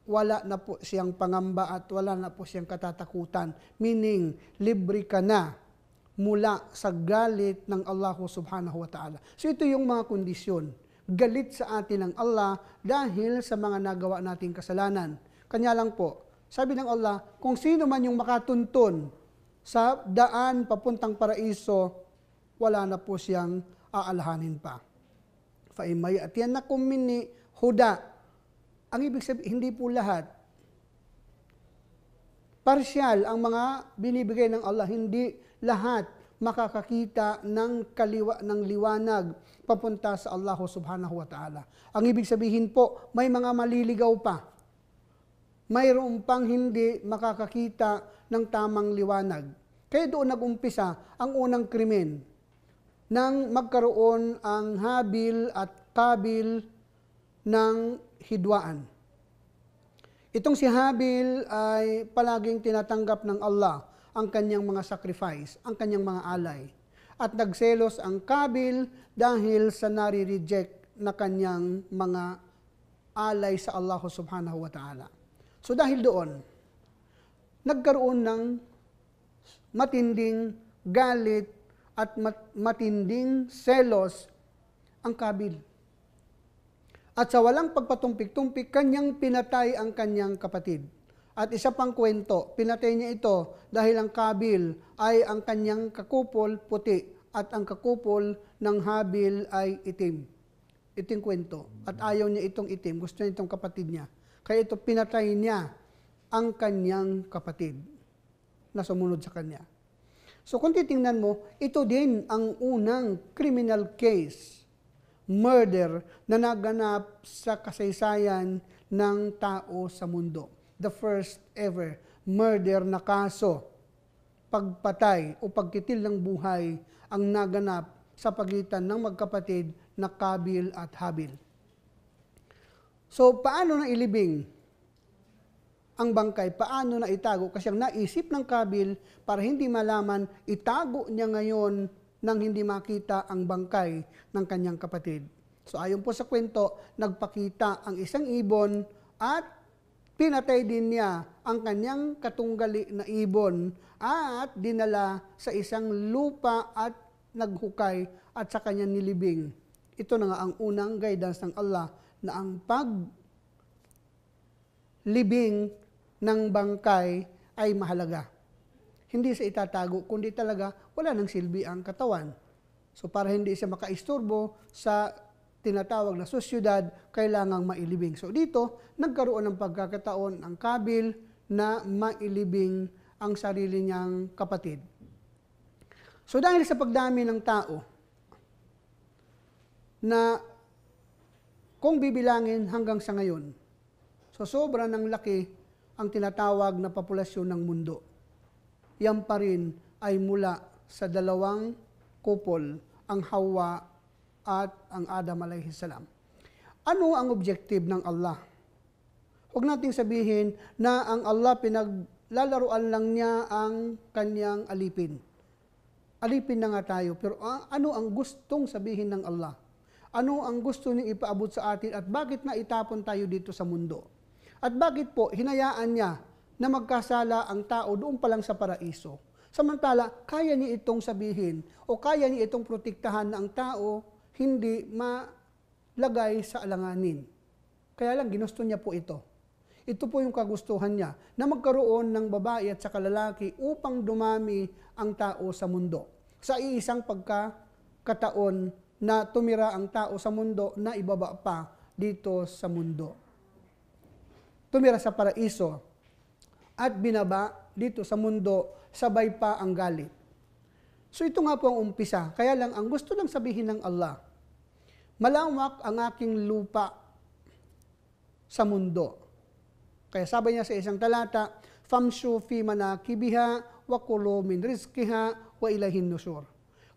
wala na po siyang pangamba at wala na po siyang katatakutan. Meaning, libre ka na mula sa galit ng Allah subhanahu wa ta'ala. So ito yung mga kondisyon. Galit sa atin ng Allah dahil sa mga nagawa nating kasalanan. Kanya lang po, sabi ng Allah, kung sino man yung makatuntun sa daan papuntang paraiso, wala na po siyang aalahanin pa. فَإِمَّا يَأْتِيَنَّكُمْ مِنِّي هُدًى. Ang ibig sabihin, hindi po lahat. Partial ang mga binibigay ng Allah, hindi lahat makakakita ng liwanag papunta sa Allah subhanahu wa ta'ala. Ang ibig sabihin po, may mga maliligaw pa. Mayroon pang hindi makakakita ng tamang liwanag. Kaya doon nag-umpisa ang unang krimen nang magkaroon ang Habil at Kabil ng hidwaan. Itong si Habil ay palaging tinatanggap ng Allah ang kanyang mga sacrifice, ang kanyang mga alay. At nagselos ang Kabil dahil sa nare-reject na kanyang mga alay sa Allah subhanahu wa ta'ala. So dahil doon, nagkaroon ng matinding galit at matinding selos ang Kabil. At sa walang pagpatumpik-tumpik, kanyang pinatay ang kanyang kapatid. At isa pang kwento, pinatay niya ito dahil ang Kabil ay ang kanyang kakupol puti at ang kakupol ng Habil ay itim. Iting kwento. At ayaw niya itong itim, gusto niya itong kapatid niya. Kaya ito pinatay niya ang kanyang kapatid na sumunod sa kanya. So kung titingnan mo, ito din ang unang criminal case, murder, na naganap sa kasaysayan ng tao sa mundo. The first ever murder na kaso, pagpatay o pagkitil ng buhay ang naganap sa pagitan ng magkapatid na Kabil at Habil. So paano na ilibing ang bangkay? Paano na itago? Kasi ang naisip ng Kabil para hindi malaman, itago niya ngayon nang hindi makita ang bangkay ng kanyang kapatid. So ayon po sa kwento, nagpakita ang isang ibon at pinatay din niya ang kanyang katunggali na ibon at dinala sa isang lupa at naghukay at sa kanyang nilibing. Ito na nga ang unang guidance ng Allah na ang paglibing ng bangkay ay mahalaga. Hindi sa itatago, kundi talaga wala nang silbi ang katawan. So para hindi siya makaisturbo sa tinatawag na sosyudad, kailangang mailibing. So dito, nagkaroon ng pagkakataon ang Kabil na mailibing ang sarili niyang kapatid. So dahil sa pagdami ng tao, na kung bibilangin hanggang sa ngayon, so sobra ng laki ang tinatawag na populasyon ng mundo. Yan pa rin ay mula sa dalawang couple, ang Hawa at ang Adam alayhi salam. Ano ang objective ng Allah? Huwag nating sabihin na ang Allah pinaglalaruan lang niya ang kanyang alipin. Alipin na nga tayo, pero ano ang gustong sabihin ng Allah? Ano ang gusto niyang ipaabot sa atin at bakit na itapon tayo dito sa mundo? At bakit po hinayaan niya na magkasala ang tao doon pa lang sa paraiso? Samantala, kaya niya itong sabihin o kaya niya itong protektahan na ang tao hindi malagay sa alanganin. Kaya lang ginusto niya po ito. Ito po yung kagustuhan niya, na magkaroon ng babae at saka lalaki upang dumami ang tao sa mundo. Sa iisang pagkakataon na tumira ang tao sa mundo na ibaba pa dito sa mundo. Tumira sa paraiso at binaba dito sa mundo, sabay pa ang galit. So ito nga po ang umpisa. Kaya lang, ang gusto lang sabihin ng Allah, malawak ang aking lupa sa mundo. Kaya sabi niya sa isang talata, famshu fi manakibiha wa kulu min rizqiha wa ilaihin nusur.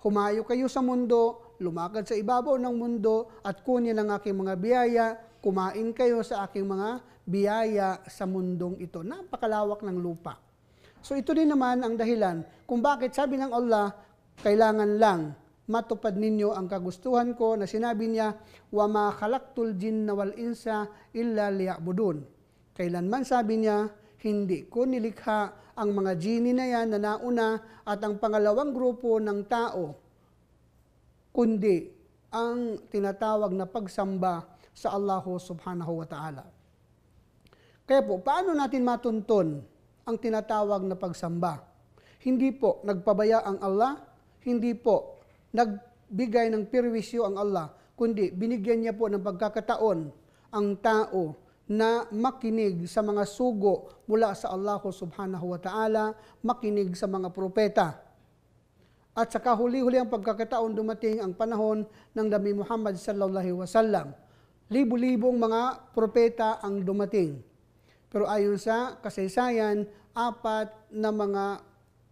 Humayo kayo sa mundo, lumakad sa ibabaw ng mundo at kunin ang aking mga biyaya, kumain kayo sa aking mga biyaya sa mundong ito. Napakalawak ng lupa. So ito din naman ang dahilan kung bakit sabi ng Allah, kailangan lang matupad ninyo ang kagustuhan ko na sinabi niya, wa ma khalaqtul jinna wal insa illa liya'budun. Kailanman sabi niya, hindi ko nilikha ang mga genie na yan na nauna at ang pangalawang grupo ng tao, kundi ang tinatawag na pagsamba sa Allah subhanahu wa ta'ala. Kaya po, paano natin matuntun ang tinatawag na pagsamba? Hindi po nagpabaya ang Allah, hindi po nagbigay ng perwisyo ang Allah, kundi binigyan niya po ng pagkakataon ang tao na makinig sa mga sugo mula sa Allah subhanahu wa ta'ala, makinig sa mga propeta. At sa kahuli-huli ang pagkakataon dumating ang panahon ng Nabi Muhammad sallallahu alaihi wasallam. Libu-libong mga propeta ang dumating. Pero ayon sa kasaysayan, 4 na mga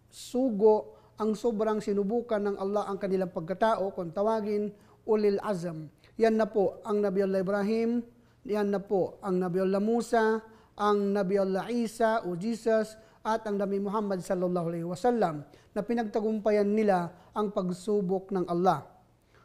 sugo ang sobrang sinubukan ng Allah ang kanilang pagkatao, kung tawagin ulil azam. Yan na po ang Nabiullah Ibrahim, yan na po ang Nabiullah Musa, ang Nabiullah Isa o Jesus, at ang Nabi Muhammad sallallahu alaihi wasallam na pinagtagumpayan nila ang pagsubok ng Allah.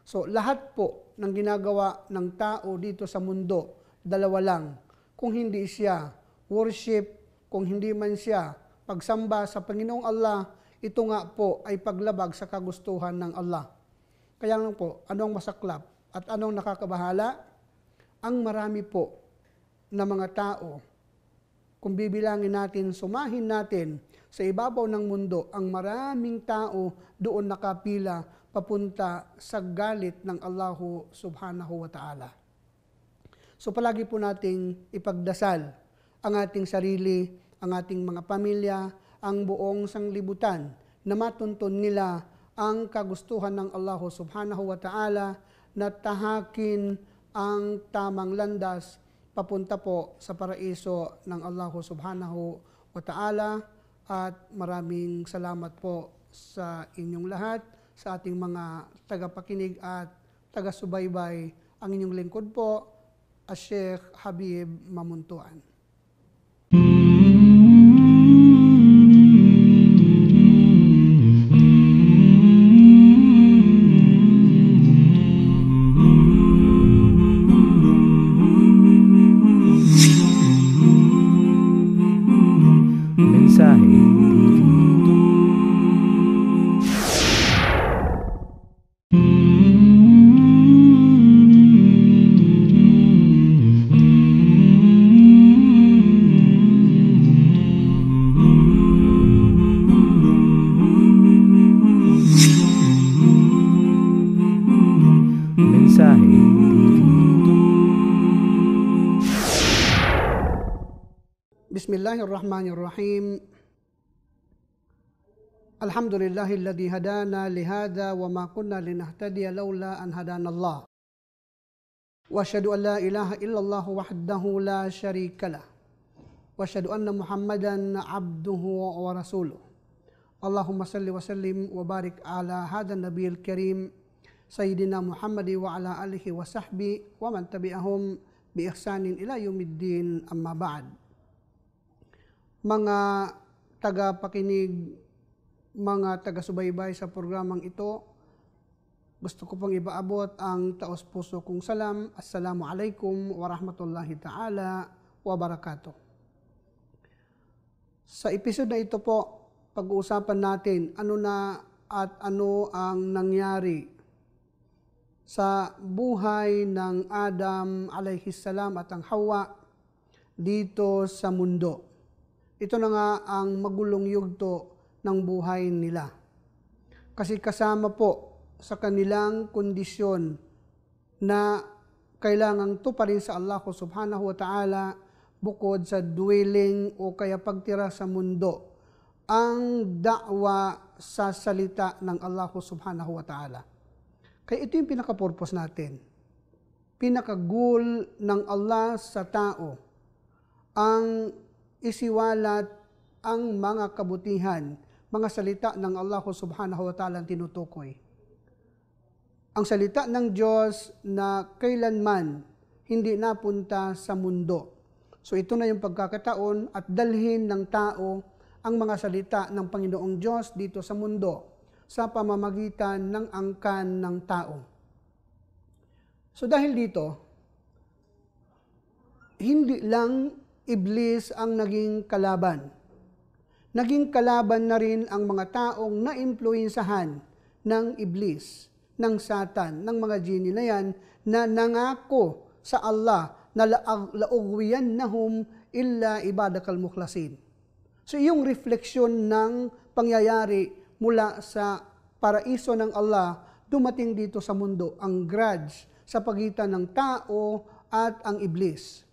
So lahat po ng ginagawa ng tao dito sa mundo, dalawa lang. Kung hindi siya worship, kung hindi man siya pagsamba sa Panginoong Allah, ito nga po ay paglabag sa kagustuhan ng Allah. Kaya lang po, anong masaklap at anong nakakabahala? Ang marami po na mga tao, kung bibilangin natin, sumahin natin sa ibabaw ng mundo, ang maraming tao doon nakapila papunta sa galit ng Allah subhanahu wa ta'ala. So palagi po nating ipagdasal ang ating sarili, ang ating mga pamilya, ang buong sanglibutan na matuntun nila ang kagustuhan ng Allah subhanahu wa ta'ala na tahakin ang tamang landas papunta po sa paraiso ng Allah subhanahu wa ta'ala. At maraming salamat po sa inyong lahat, sa ating mga tagapakinig at taga-subaybay. Ang inyong lingkod po, Sheikh Habib Mamuntuan. Bismillahirrahmanirrahim. Alhamdulillahilladzi hadana lihada wa ma kunna linahtadiya laula an hadana Allah. Wa asyhadu an la ilaha illallah wahdahu la syarika lah. Wa asyhadu anna Muhammadan abduhu wa rasuluh. Allahumma salli wa sallim wa barik ala hadan nabiyil karim sayyidina Muhammad wa ala alihi wa sahbihi wa man tabi'ahum bi ihsanin ila yaumiddin, amma ba'd. Mga tagapakinig, mga taga-subaybay sa programang ito, gusto ko pong ipaabot ang taos-puso kong salam. Assalamu alaikum wa rahmatullahi ta'ala wa barakatuh. Sa episode na ito po, pag-uusapan natin ano na at ano ang nangyari sa buhay ng Adam alayhisalam at ang Hawa dito sa mundo. Ito na nga ang magulong yugto ng buhay nila. Kasi kasama po sa kanilang kondisyon na kailangang tuparin sa Allah subhanahu wa ta'ala bukod sa dwelling o kaya pagtira sa mundo, ang da'wa sa salita ng Allah subhanahu wa ta'ala. Kaya ito yung pinaka-purpose natin. Pinaka-goal ng Allah sa tao ang isiwalat ang mga kabutihan, mga salita ng Allah subhanahu wa ta'ala ang tinutukoy. Ang salita ng Diyos na kailanman hindi napunta sa mundo. So ito na yung pagkakataon at dalhin ng tao ang mga salita ng Panginoong Diyos dito sa mundo sa pamamagitan ng angkan ng tao. So dahil dito, hindi lang Iblis ang naging kalaban. Naging kalaban na rin ang mga taong naimpluwensahan ng Iblis, ng Satan, ng mga jini na yan na nangako sa Allah na laugwiyannahum illa ibadakal mukhlasin. So yung refleksyon ng pangyayari mula sa paraiso ng Allah dumating dito sa mundo, ang grudge sa pagitan ng tao at ang Iblis.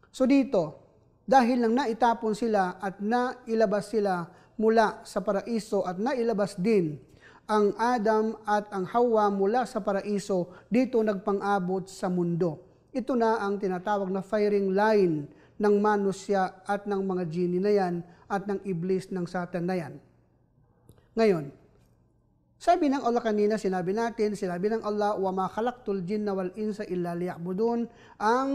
So dito, dahil lang naitapon sila at nailabas sila mula sa paraiso at nailabas din ang Adam at ang Hawa mula sa paraiso, dito nagpang-abot sa mundo. Ito na ang tinatawag na firing line ng manusya at ng mga jini na yan at ng Iblis ng Satan na yan. Ngayon, sabi ng Allah kanina, sinabi ng Allah, وَمَا خَلَقْتُ الْجِنَّ وَالْإِنسَ إِلَّا لِيَعْبُدُونَ. Ang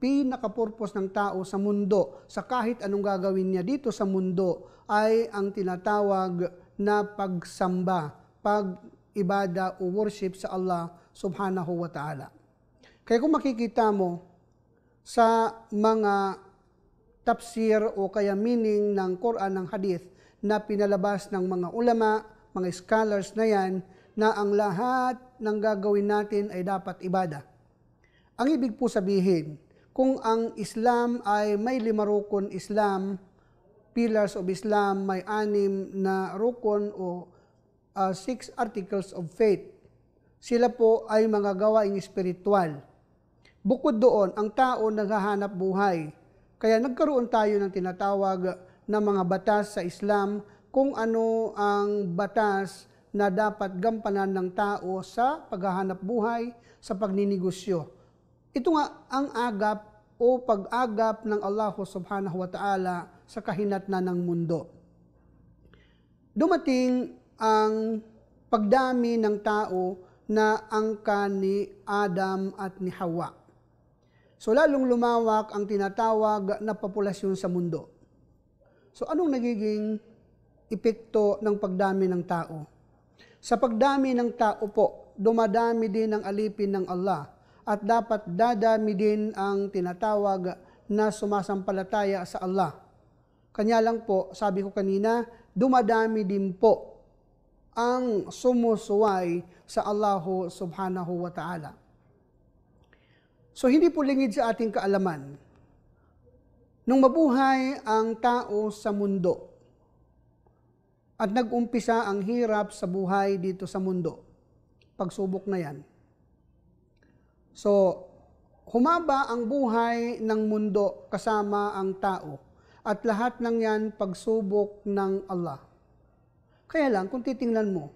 pinaka-purpose ng tao sa mundo, sa kahit anong gagawin niya dito sa mundo, ay ang tinatawag na pagsamba, pag-ibada o worship sa Allah subhanahu wa ta'ala. Kaya kung makikita mo sa mga tafsir o kaya meaning ng Quran, ng Hadith, na pinalabas ng mga ulama, mga scholars na yan, na ang lahat ng gagawin natin ay dapat ibada. Ang ibig po sabihin, kung ang Islam ay may 5 rukun Islam, pillars of Islam, may 6 na rukun o 6 articles of faith, sila po ay mga gawaing espiritual. Bukod doon, ang tao naghahanap buhay. Kaya nagkaroon tayo ng tinatawag na mga batas sa Islam, kung ano ang batas na dapat gampanan ng tao sa paghahanap buhay, sa pagninegosyo. Ito nga ang agap o pag-agap ng Allah subhanahu wa ta'ala sa kahinatnan ng mundo. Dumating ang pagdami ng tao na angkan ni Adam at ni Hawa. So lalong lumawak ang tinatawag na populasyon sa mundo. So anong nagiging epekto ng pagdami ng tao? Sa pagdami ng tao po, dumadami din ang alipin ng Allah at dapat dadami din ang tinatawag na sumasampalataya sa Allah. Kanya lang po, sabi ko kanina, dumadami din po ang sumusuway sa Allah subhanahu wa ta'ala. So hindi po lingid sa ating kaalaman. Nung mabuhay ang tao sa mundo, at nag-umpisa ang hirap sa buhay dito sa mundo. Pagsubok na yan. So, humaba ang buhay ng mundo kasama ang tao. At lahat ng yan pagsubok ng Allah. Kaya lang, kung titingnan mo,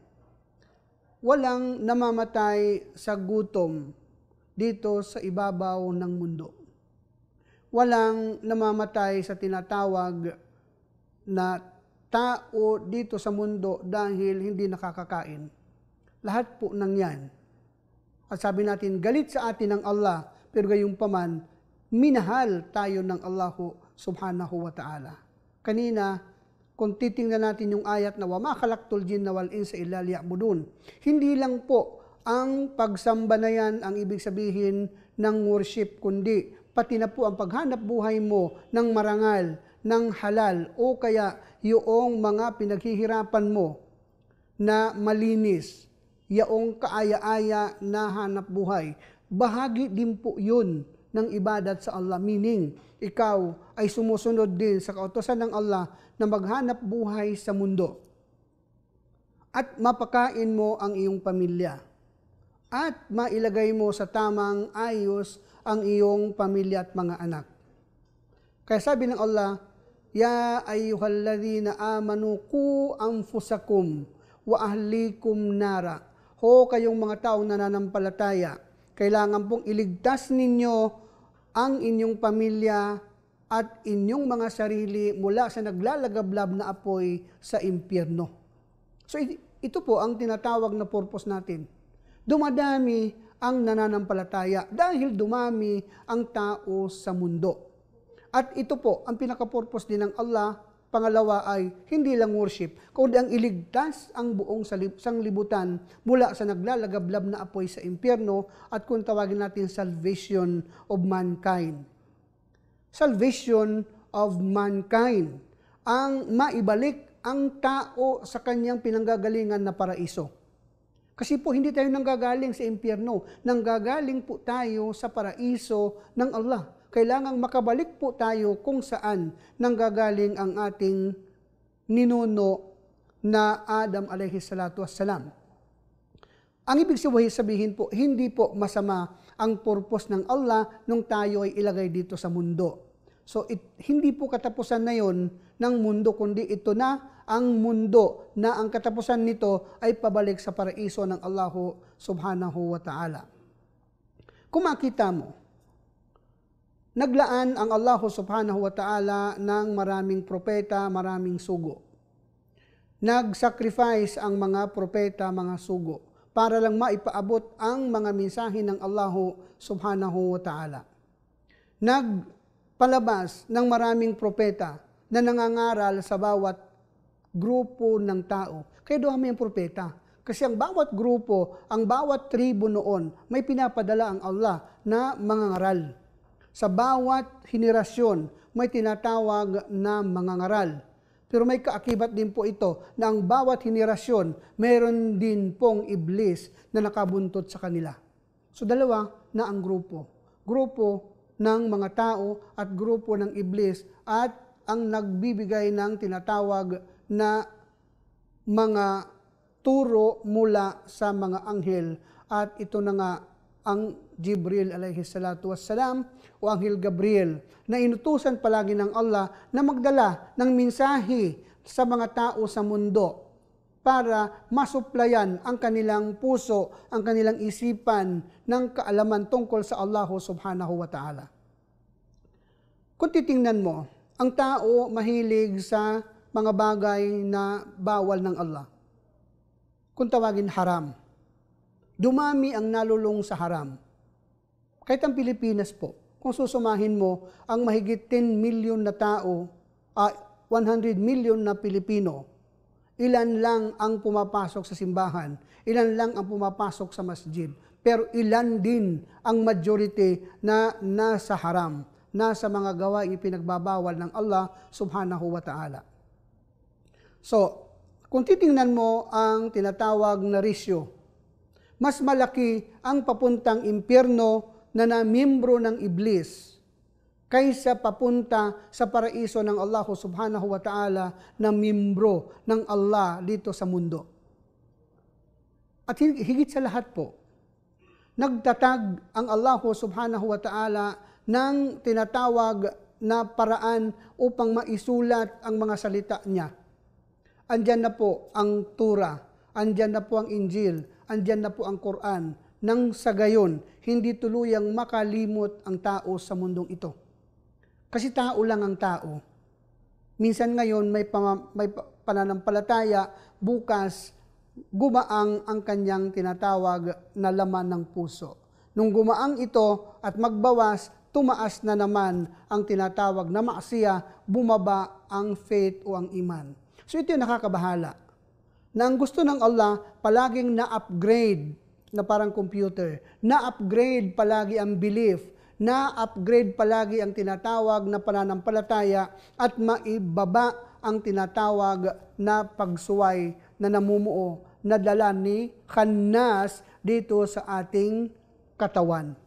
walang namamatay sa gutom dito sa ibabaw ng mundo. Walang namamatay sa tinatawag na tao dito sa mundo dahil hindi nakakakain. Lahat po ng yan. At sabi natin, galit sa atin ng Allah, pero gayunpaman, minahal tayo ng Allah subhanahu wa ta'ala. Kanina, kung titingnan natin yung ayat na وَمَا خَلَقْتُ الْجِنَّ وَالْإِنسَ إِلَّا لِيَعْبُدُونَ. Hindi lang po ang pagsamba na yan ang ibig sabihin ng worship, kundi pati na po ang paghanap buhay mo ng marangal ng halal o kaya yung mga pinaghihirapan mo na malinis, yaong kaaya-aya na hanap buhay, bahagi din po yun ng ibadat sa Allah. Meaning, ikaw ay sumusunod din sa kautusan ng Allah na maghanap buhay sa mundo at mapakain mo ang iyong pamilya at mailagay mo sa tamang ayos ang iyong pamilya at mga anak. Kaya sabi ng Allah, Ya ayyuhalladhina amanu qu anfusakum wa ahlikum nara. Ho kayong mga taong nananampalataya, kailangan pong iligtas ninyo ang inyong pamilya at inyong mga sarili mula sa naglalagablab na apoy sa impyerno. So ito po ang tinatawag na purpose natin. Dumadami ang nananampalataya dahil dumami ang tao sa mundo. At ito po ang pinaka-purpose din ng Allah. Pangalawa ay hindi lang worship, kundi ang iligtas ang buong sanglibutan mula sa naglalagablab na apoy sa impyerno at kung tawagin natin salvation of mankind. Salvation of mankind, ang maibalik ang tao sa kanyang pinanggagalingan na paraiso. Kasi po hindi tayo nanggagaling sa impyerno, nanggagaling po tayo sa paraiso ng Allah. Kailangang makabalik po tayo kung saan nanggagaling ang ating ninuno na Adam alayhi salatu wassalam. Ang ibig sabihin po, hindi po masama ang purpose ng Allah nung tayo ay ilagay dito sa mundo. So hindi po katapusan na yon ng mundo, kundi ito na ang mundo na ang katapusan nito ay pabalik sa paraiso ng Allah subhanahu wa ta'ala. Kung makita mo, naglaan ang Allah subhanahu wa ta'ala ng maraming propeta, maraming sugo. Nag-sacrifice ang mga propeta, mga sugo, para lang maipaabot ang mga mensahe ng Allah subhanahu wa ta'ala. Nagpalabas ng maraming propeta na nangangaral sa bawat grupo ng tao. Kaya doon may propeta. Kasi ang bawat grupo, ang bawat tribo noon, may pinapadala ang Allah na mangangaral. Sa bawat henerasyon, may tinatawag na mangangaral. Pero may kaakibat din po ito na ang bawat henerasyon, mayroon din pong iblis na nakabuntot sa kanila. So dalawa na ang grupo. Grupo ng mga tao at grupo ng iblis at ang nagbibigay ng tinatawag na mga turo mula sa mga anghel. At ito na nga ang Jibril alayhi salatu wassalam o Anghel Gabriel na inutusan palagi ng Allah na magdala ng mensahe sa mga tao sa mundo para masuplayan ang kanilang puso, ang kanilang isipan ng kaalaman tungkol sa Allah subhanahu wa ta'ala. Kung titingnan mo, ang tao mahilig sa mga bagay na bawal ng Allah. Kung tawagin haram. Dumami ang nalulong sa haram. Kahit ang Pilipinas po, kung susumahin mo ang mahigit 10 million na tao, 100 million na Pilipino, ilan lang ang pumapasok sa simbahan, ilan lang ang pumapasok sa masjid, pero ilan din ang majority na nasa haram, nasa mga gawaing ipinagbabawal ng Allah subhanahu wa ta'ala. So, kung titingnan mo ang tinatawag na risyo, mas malaki ang papuntang impyerno na miyembro ng iblis kaysa papunta sa paraiso ng Allah subhanahu wa ta'ala na miyembro ng Allah dito sa mundo. At higit sa lahat po, nagtatag ang Allah subhanahu wa ta'ala ng tinatawag na paraan upang maisulat ang mga salita niya. Andyan na po ang Torah, andyan na po ang Injil, andyan na po ang Quran, nang sa gayon, hindi tuluyang makalimot ang tao sa mundong ito. Kasi tao lang ang tao. Minsan ngayon may pananampalataya, bukas gumaang ang kanyang tinatawag na laman ng puso. Nung gumaang ito at magbawas, tumaas na naman ang tinatawag na maasiya, bumaba ang faith o ang iman. So ito yung nakakabahala. Na ang gusto ng Allah, palaging na-upgrade na parang computer. Na-upgrade palagi ang belief, na-upgrade palagi ang tinatawag na pananampalataya at maibaba ang tinatawag na pagsuway na namumuo na dala ni Khannas dito sa ating katawan.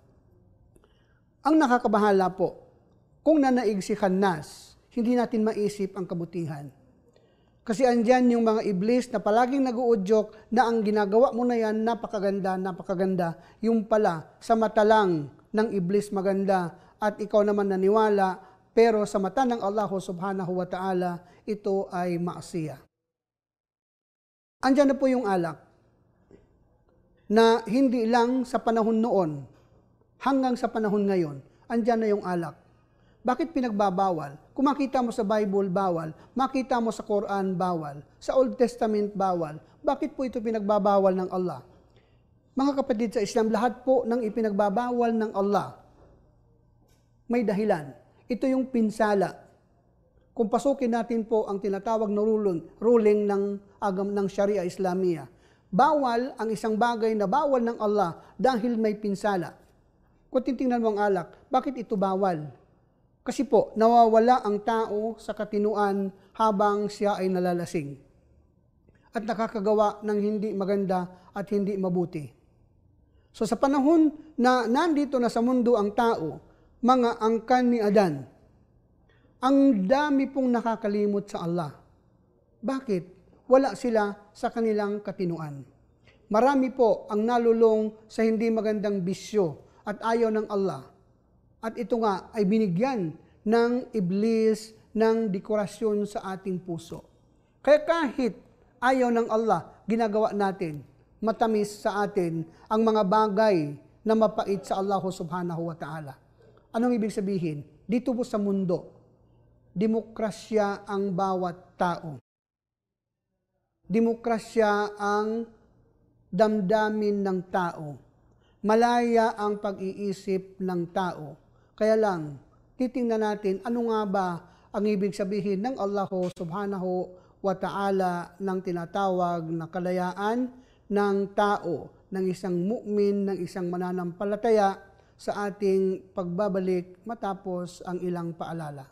Ang nakakabahala po, kung nanaig si Khannas, hindi natin maisip ang kabutihan. Kasi andyan yung mga iblis na palaging nag-uudyok na ang ginagawa mo na yan, napakaganda, napakaganda. Yung pala, sa mata lang ng iblis maganda at ikaw naman naniwala, pero sa mata ng Allah subhanahu wa ta'ala, ito ay maasiya. Andyan na po yung alak na hindi lang sa panahon noon, hanggang sa panahon ngayon, andyan na yung alak. Bakit pinagbabawal? Kung makita mo sa Bible, bawal. Makita mo sa Quran, bawal. Sa Old Testament, bawal. Bakit po ito pinagbabawal ng Allah? Mga kapatid sa Islam, lahat po ng ipinagbabawal ng Allah, may dahilan. Ito yung pinsala. Kung pasukin natin po ang tinatawag na ruling ng Sharia Islamia, bawal ang isang bagay na bawal ng Allah dahil may pinsala. Kung titingnan mo ang alak, bakit ito bawal? Kasi po, nawawala ang tao sa katinuan habang siya ay nalalasing at nakakagawa ng hindi maganda at hindi mabuti. So sa panahon na nandito na sa mundo ang tao, mga angkan ni Adan, ang dami pong nakakalimot sa Allah. Bakit? Wala sila sa kanilang katinuan. Marami po ang nalulong sa hindi magandang bisyo at ayaw ng Allah. At ito nga ay binigyan ng iblis ng dekorasyon sa ating puso. Kaya kahit ayaw ng Allah, ginagawa natin, matamis sa atin ang mga bagay na mapait sa Allah subhanahu wa ta'ala. Anong ibig sabihin? Dito po sa mundo, demokrasya ang bawat tao. Demokrasya ang damdamin ng tao. Malaya ang pag-iisip ng tao. Kaya lang, titingnan natin ano nga ba ang ibig sabihin ng Allah subhanahu wa ta'ala ng tinatawag na kalayaan ng tao, ng isang mu'min, ng isang mananampalataya sa ating pagbabalik matapos ang ilang paalala.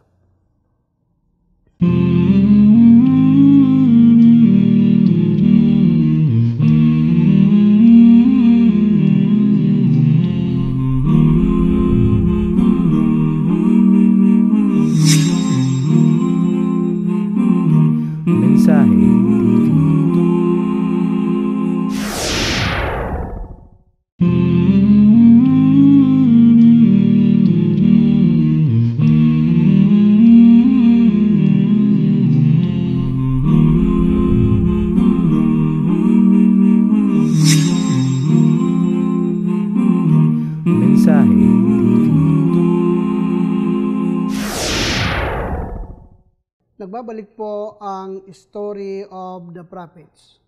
Nagbabalik po ang story of the prophets.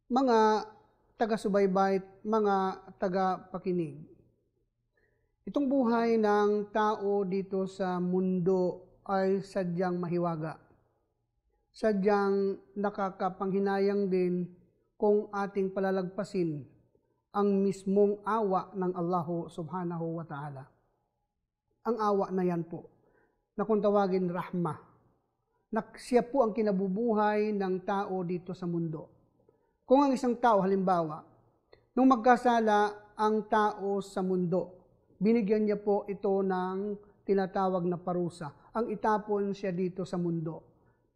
Mga taga-subaybay, mga taga-pakinig. Itong buhay ng tao dito sa mundo ay sadyang mahiwaga. Sadyang nakakapanghinayang din kung ating palalagpasin ang mismong awa ng Allah subhanahu wa ta'ala. Ang awa na yan po, na kung tawagin rahmah, na siya po ang kinabubuhay ng tao dito sa mundo. Kung ang isang tao, halimbawa, nung magkasala ang tao sa mundo, binigyan niya po ito ng tinatawag na parusa, ang itapon siya dito sa mundo.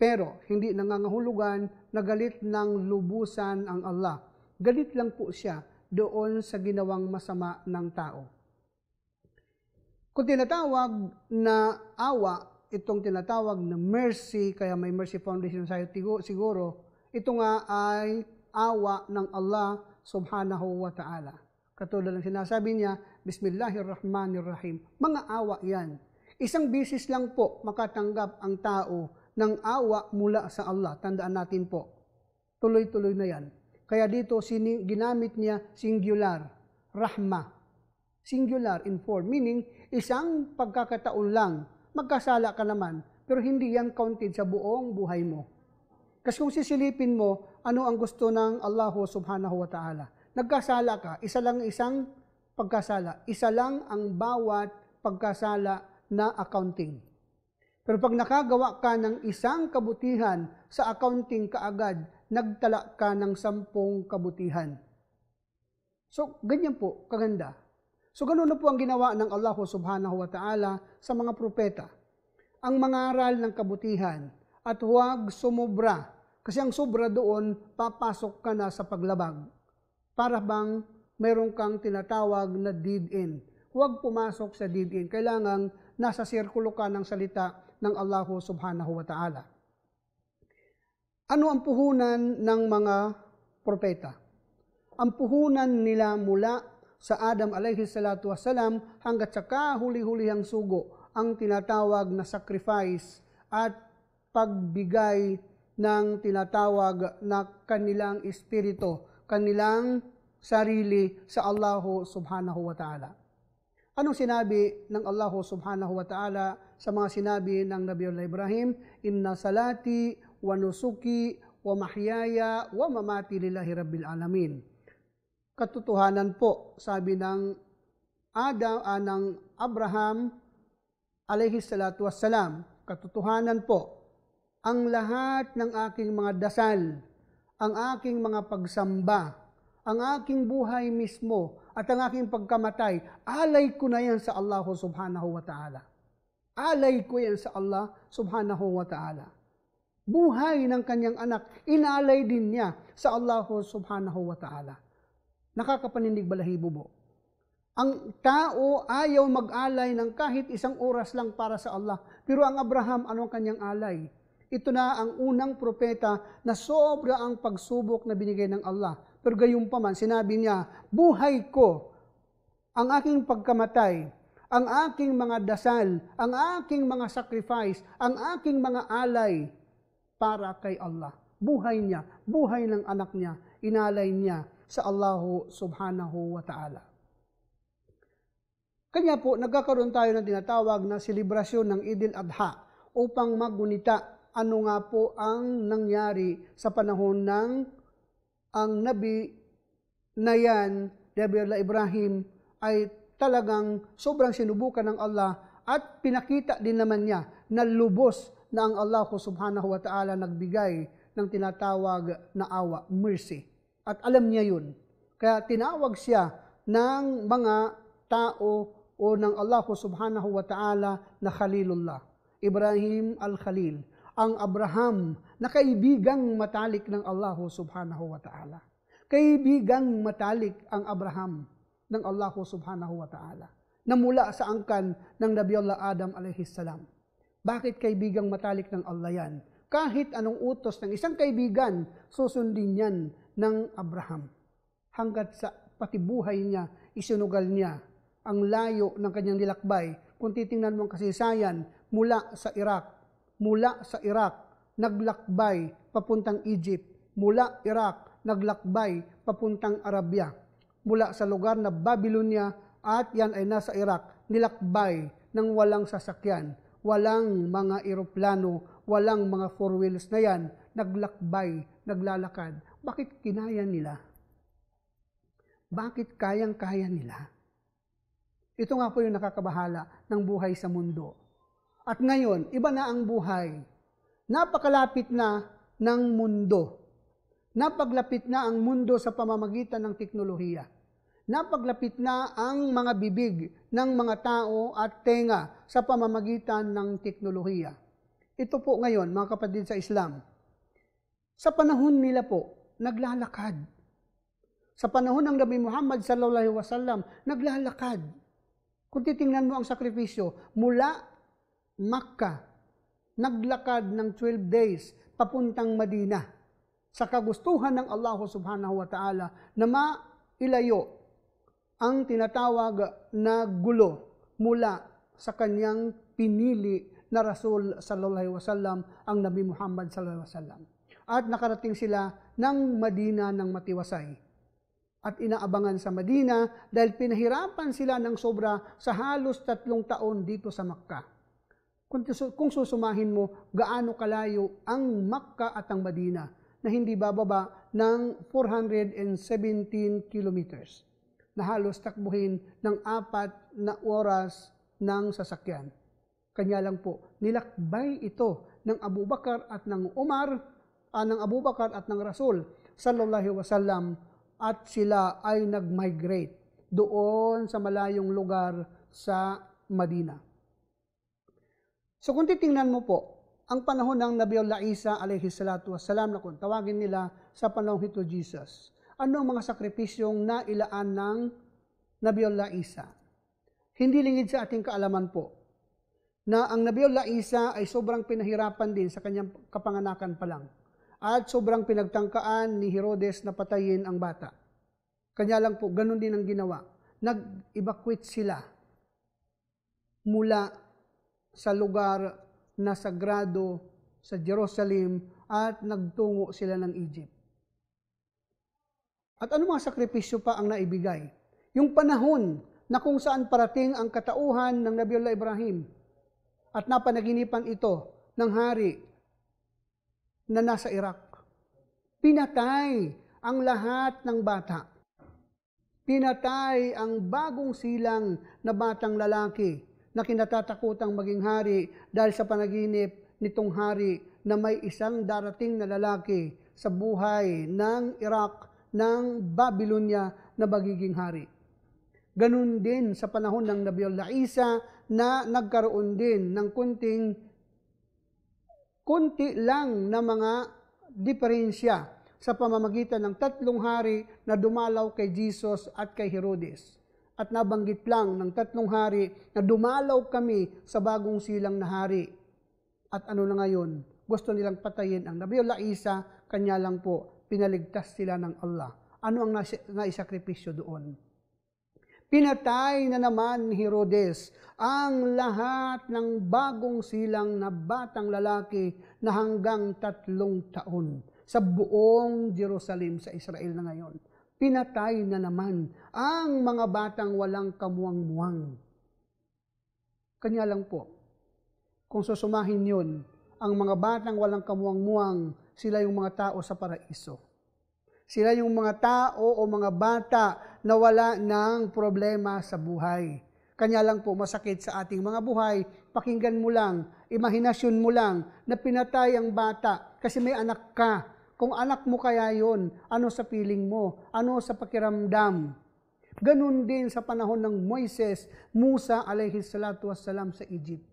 Pero hindi nangangahulugan na galit ng lubusan ang Allah. Galit lang po siya doon sa ginawang masama ng tao. Kung tinatawag na awa, itong tinatawag na mercy, kaya may Mercy Foundation siguro, ito nga ay awa ng Allah subhanahu wa ta'ala. Katulad ng sinasabi niya, Bismillahirrahmanirrahim. Mga awa yan. Isang bisis lang po makatanggap ang tao ng awa mula sa Allah. Tandaan natin po, tuloy-tuloy na yan. Kaya dito ginamit niya singular, rahmah. Singular in form, meaning isang pagkakataon lang, magkasala ka naman, pero hindi yan counted sa buong buhay mo. Kasi kung sisilipin mo, ano ang gusto ng Allah subhanahu wa ta'ala? Nagkasala ka, isa lang isang pagkasala. Isa lang ang bawat pagkasala na accounting. Pero pag nakagawa ka ng isang kabutihan sa accounting kaagad, nagtala ka ng 10 kabutihan. So, ganyan po, kaganda. So, ganun na po ang ginawa ng Allah subhanahu wa ta'ala sa mga propeta. Ang mangaral ng kabutihan at huwag sumobra. Kasi ang sobra doon, papasok ka na sa paglabag. Para bang mayroon kang tinatawag na dead end. Huwag pumasok sa dead end. Kailangan nasa sirkulo ka ng salita ng Allah subhanahu wa ta'ala. Ano ang puhunan ng mga propeta? Ang puhunan nila mula sa Adam alayhi salatu wassalam hanggat sa kahuli-hulihang sugo ang tinatawag na sacrifice at pagbigay ng tinatawag na kanilang espiritu, kanilang sarili sa Allah subhanahu wa ta'ala. Anong sinabi ng Allah subhanahu wa ta'ala sa mga sinabi ng Nabiullah Ibrahim? Inna salati wa nusuki wa mahyaya wa mamati lillahi rabbil alamin. Katotohanan po, sabi ng Abraham alayhi salatu wassalam, katotohanan po, ang lahat ng aking mga dasal, ang aking mga pagsamba, ang aking buhay mismo, at ang aking pagkamatay, alay ko na yan sa Allah subhanahu wa ta'ala. Alay ko yan sa Allah subhanahu wa ta'ala. Buhay ng kanyang anak, inalay din niya sa Allah subhanahu wa ta'ala. Nakakapaninig balahibo mo. Ang tao ayaw mag-alay ng kahit isang oras lang para sa Allah. Pero ang Abraham, ano ang kanyang alay? Ito na ang unang propeta na sobra ang pagsubok na binigay ng Allah. Pero gayunpaman, sinabi niya, buhay ko, ang aking pagkamatay, ang aking mga dasal, ang aking mga sacrifice, ang aking mga alay para kay Allah. Buhay niya, buhay ng anak niya, inalay niya sa Allah subhanahu wa ta'ala. Kanya po, nagkakaroon tayo ng tinatawag na selebrasyon ng Eid al-Adha upang magunita ano nga po ang nangyari sa panahon ng ang Nabi na yan, Nabiullah Ibrahim, ay talagang sobrang sinubukan ng Allah at pinakita din naman niya na lubos na ang Allah subhanahu wa ta'ala nagbigay ng tinatawag na awa, mercy. At alam niya yun. Kaya tinawag siya ng mga tao o ng Allah subhanahu wa ta'ala na Khalilullah. Ibrahim al-Khalil. Ang Abraham na kaibigang matalik ng Allah subhanahu wa ta'ala. Kaibigang matalik ang Abraham ng Allah subhanahu wa ta'ala. Na mula sa angkan ng Nabiullah Adam alayhi salam. Bakit kaibigang matalik ng Allah yan? Kahit anong utos ng isang kaibigan, susundin yan ng Abraham. Hanggat sa pati buhay niya, isinugal niya ang layo ng kanyang nilakbay. Kung titingnan mo ang kasaysayan, mula sa Iraq, naglakbay papuntang Egypt. Mula Iraq, naglakbay papuntang Arabia. Mula sa lugar na Babylonia at yan ay nasa Iraq, nilakbay ng walang sasakyan, walang mga eroplano, walang mga four wheels na yan, naglakbay, naglalakad. Bakit kinaya nila? Bakit kayang-kaya nila? Ito nga po yung nakakabahala ng buhay sa mundo. At ngayon, iba na ang buhay. Napakalapit na ng mundo. Napaglapit na ang mundo sa pamamagitan ng teknolohiya. Napaglapit na ang mga bibig ng mga tao at tenga sa pamamagitan ng teknolohiya. Ito po ngayon, mga kapatid sa Islam. Sa panahon nila po, naglalakad. Sa panahon ng Nabi Muhammad sallallahu alaihi wasallam, naglalakad. Kung titingnan mo ang sakripisyo, mula Makkah, naglakad ng 12 days papuntang Madina sa kagustuhan ng Allah subhanahu wa ta'ala na mailayo ang tinatawag na gulo mula sa kanyang pinili na Rasul sallallahu alaihi wasallam, ang Nabi Muhammad sallallahu alaihi wasallam. At nakarating sila ng Madina ng matiwasay. At inaabangan sa Madina dahil pinahirapan sila ng sobra sa halos 3 taon dito sa Makkah. Kung susumahin mo, gaano kalayo ang Makkah at ang Madina na hindi bababa ng 417 kilometers. na halos takbuhin ng 4 na oras ng sasakyan. Kanya lang po, nilakbay ito ng Abu Bakar at ng Rasul sallallahu alaihi wasallam, at sila ay nag-migrate doon sa malayong lugar sa Madina. So kung titingnan mo po, ang panahon ng Nabiullah Isa alaihi salatu wassalam, na kung tawagin nila sa panahon ito Jesus, ano ang mga sakripisyong nailaan ng Nabiullah Isa? Hindi lingid sa ating kaalaman po na ang Nabiullah Isa ay sobrang pinahirapan din sa kanyang kapanganakan pa lang, at sobrang pinagtangkaan ni Herodes na patayin ang bata. Kanya lang po, ganun din ang ginawa. Nag-evacuate sila mula sa lugar na sagrado sa Jerusalem at nagtungo sila ng Egypt. At ano mga sakripisyo pa ang naibigay? Yung panahon na kung saan parating ang katauhan ng Nabiullah Ibrahim at napanaginipan ito ng hari na nasa Iraq. Pinatay ang lahat ng bata. Pinatay ang bagong silang na batang lalaki na kinatatakutang maging hari dahil sa panaginip nitong hari na may isang darating na lalaki sa buhay ng Iraq, ng Babylonia na magiging hari. Ganun din sa panahon ng Nabiullah Isa na nagkaroon din ng kunti lang na mga diferensya sa pamamagitan ng 3 hari na dumalaw kay Jesus at kay Herodes. At nabanggit lang ng 3 hari na dumalaw kami sa bagong silang na hari. At ano na ngayon? Gusto nilang patayin ang Nabiullah Isa, kanya lang po, pinaligtas sila ng Allah. Ano ang naisakripisyo doon? Pinatay na naman ni Herodes ang lahat ng bagong silang na batang lalaki na hanggang 3 taon sa buong Jerusalem sa Israel na ngayon. Pinatay na naman ang mga batang walang kamuwang-muwang. Kanya lang po, kung susumahin yun, ang mga batang walang kamuwang-muwang, sila yung mga tao sa paraiso. Sila yung mga tao o mga bata na wala ng problema sa buhay. Kanya lang po masakit sa ating mga buhay, pakinggan mo lang, imahinasyon mo lang na pinatay ang bata kasi may anak ka. Kung anak mo kaya yun, ano sa piling mo? Ano sa pakiramdam? Ganun din sa panahon ng Moises, Musa alaihi salatu wassalam sa Egypt.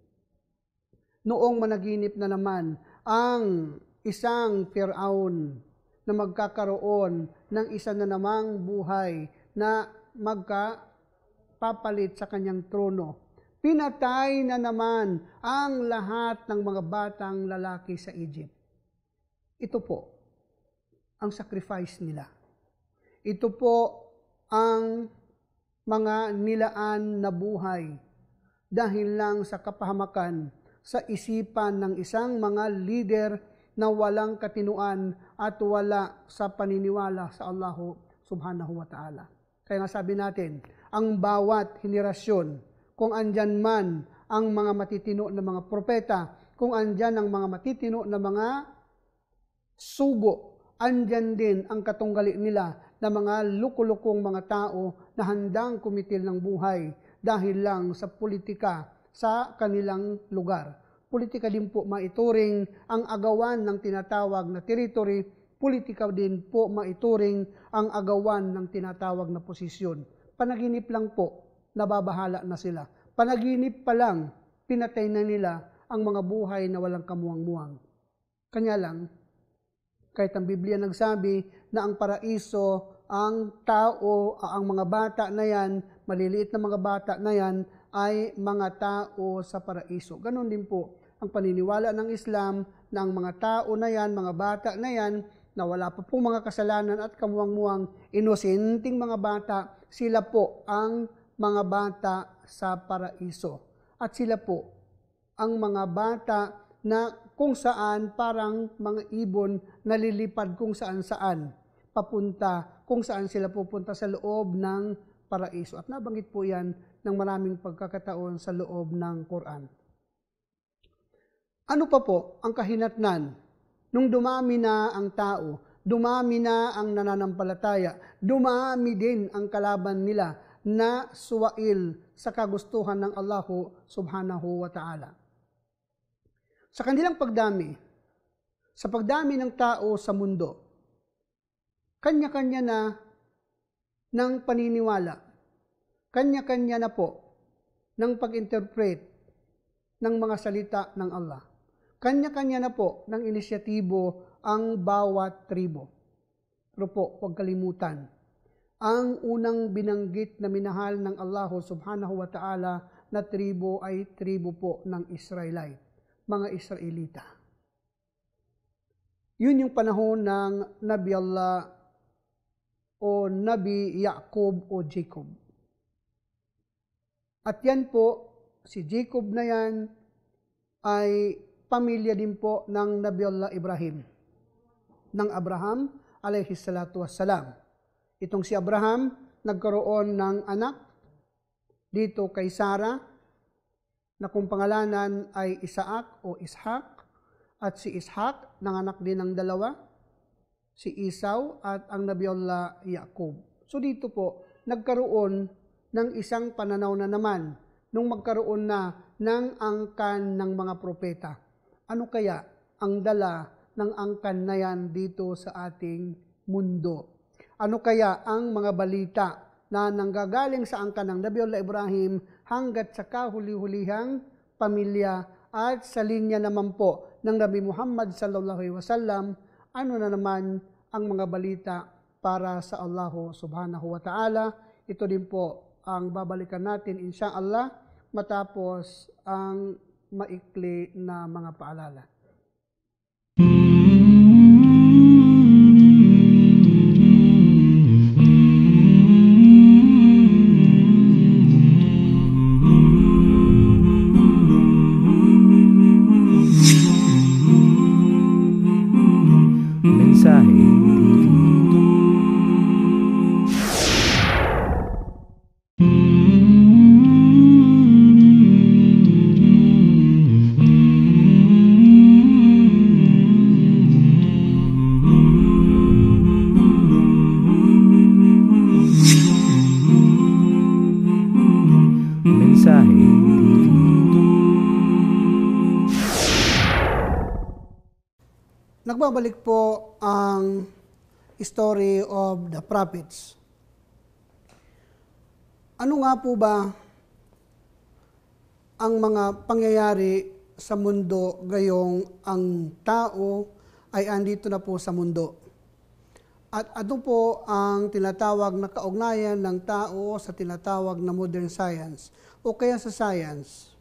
Noong managinip na naman ang isang Firaun na magkakaroon ng isa na namang buhay na magkapapalit sa kanyang trono. Pinatay na naman ang lahat ng mga batang lalaki sa Egypt. Ito po ang sacrifice nila. Ito po ang mga nilaan na buhay dahil lang sa kapahamakan sa isipan ng isang mga leader na walang katinuan at wala sa paniniwala sa Allah subhanahu wa ta'ala. Kaya nga sabi natin, ang bawat henerasyon, kung andyan man ang mga matitino na mga propeta, kung andyan ang mga matitino na mga sugo, andyan din ang katunggali nila na mga lukulukong mga tao na handang kumitil ng buhay dahil lang sa politika sa kanilang lugar. Politika din po maituring ang agawan ng tinatawag na territory, politika din po maituring ang agawan ng tinatawag na posisyon. Panaginip lang po, nababahala na sila. Panaginip pa lang, pinatay na nila ang mga buhay na walang kamuwang-muwang. Kanya lang, kahit ang Biblia nagsabi na ang paraiso, ang tao, ang mga bata na yan, maliliit na mga bata na yan, ay mga tao sa paraiso. Ganon din po ang paniniwala ng Islam na ang mga tao na yan, mga bata na yan, na wala pa pong mga kasalanan at kamuwang-muwang, inosenting mga bata, sila po ang mga bata sa paraiso. At sila po ang mga bata na kung saan parang mga ibon nalilipad kung saan-saan, papunta kung saan sila pupunta sa loob ng paraiso. At nabanggit po yan ng maraming pagkakataon sa loob ng Quran. Ano pa po ang kahinatnan? Nung dumami na ang tao, dumami na ang nananampalataya, dumami din ang kalaban nila na suwail sa kagustuhan ng Allah subhanahu wa ta'ala. Sa kanilang pagdami, sa pagdami ng tao sa mundo, kanya-kanya na ng paniniwala, kanya-kanya na po ng pag-interpret ng mga salita ng Allah. Kanya-kanya na po ng inisyatibo ang bawat tribo. Pero po, huwag kalimutan, ang unang binanggit na minahal ng Allah subhanahu wa ta'ala na tribo ay tribo po ng Israelite, mga Israelita. Yun yung panahon ng Nabi Allah o Nabi Yaqub o Jacob. At yan po, si Jacob na yan ay pamilya din po ng Nabi Allah Ibrahim, ng Abraham alayhi salatu wassalam. Itong si Abraham nagkaroon ng anak dito kay Sarah na kung pangalanan ay Isaac o Ishak, at si Ishak nanganak din ng dalawa, si Esau at ang Nabi Allah Yaqub. So dito po nagkaroon ng isang pananaw na naman nung magkaroon na ng angkan ng mga propeta. Ano kaya ang dala ng angkan na yan dito sa ating mundo? Ano kaya ang mga balita na nanggagaling sa angkan ng Nabi Allah Ibrahim hanggat sa kahuli-hulihang pamilya at sa linya naman po ng Nabi Muhammad sallallahu alaihi wasallam? Ano na naman ang mga balita para sa Allah subhanahu wa ta'ala? Ito din po ang babalikan natin insyaAllah matapos ang maikli na mga paalala. Mensahe TV. Mensahe TV. Nagbabalik po ang story of the prophets. Ano nga po ba ang mga pangyayari sa mundo gayong ang tao ay andito na po sa mundo? At ano po ang tinatawag na kaugnayan ng tao sa tinatawag na modern science o kaya sa science?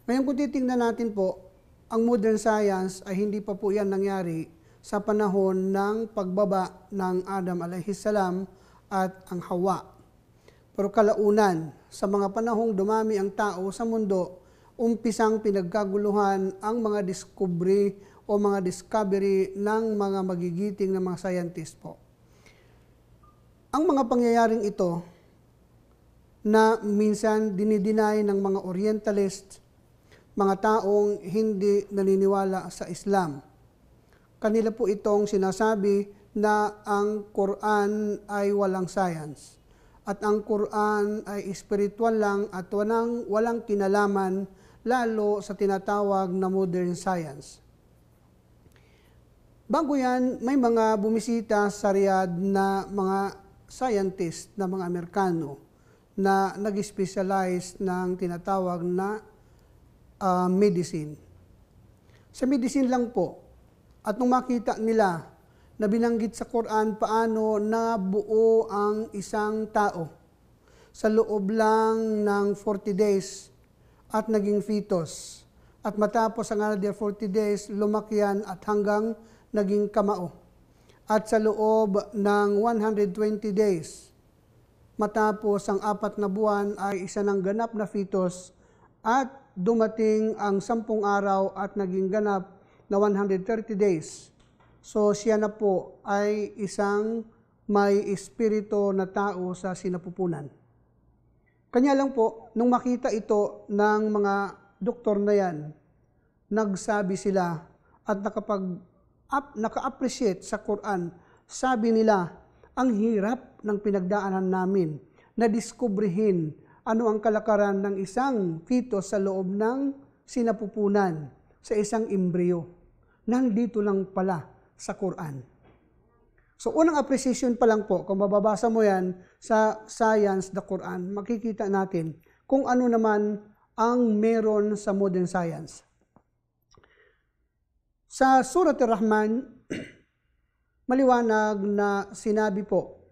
Ngayon kung titingnan natin po, ang modern science ay hindi pa po yan nangyari sa panahon ng pagbaba ng Adam alayhis salam at ang Hawa. Pero kalaunan, sa mga panahong dumami ang tao sa mundo, umpisang pinagkaguluhan ang mga discovery o mga discovery ng mga magigiting na mga scientist po. Ang mga pangyayaring ito na minsan dinideny ng mga orientalist, mga taong hindi naniniwala sa Islam. Kanila po itong sinasabi na ang Quran ay walang science at ang Quran ay spiritual lang at walang kinalaman lalo sa tinatawag na modern science. Bago yan, may mga bumisita sa Riyadh na mga scientist na mga Amerikano na nag-specialize ng tinatawag na medicine. Sa medicine lang po. At nung makita nila na binanggit sa Quran paano nabuo ang isang tao sa loob lang ng 40 days at naging fetus. At matapos ang another 40 days, lumaki yan at hanggang naging kamao. At sa loob ng 120 days, matapos ang 4 na buwan ay isa ng ganap na fetus at dumating ang 10 araw at naging ganap na 130 days. So siya na po ay isang may espiritu na tao sa sinapupunan. Kanya lang po, nung makita ito ng mga doktor na yan, nagsabi sila at naka-appreciate sa Quran, sabi nila, ang hirap ng pinagdaanan namin na diskubrihin ano ang kalakaran ng isang fetus sa loob ng sinapupunan sa isang embryo. Nandito lang pala sa Quran. So unang appreciation pa lang po, kung mababasa mo yan sa Science, the Quran, makikita natin kung ano naman ang meron sa modern science. Sa Surat Ar-Rahman, maliwanag na sinabi po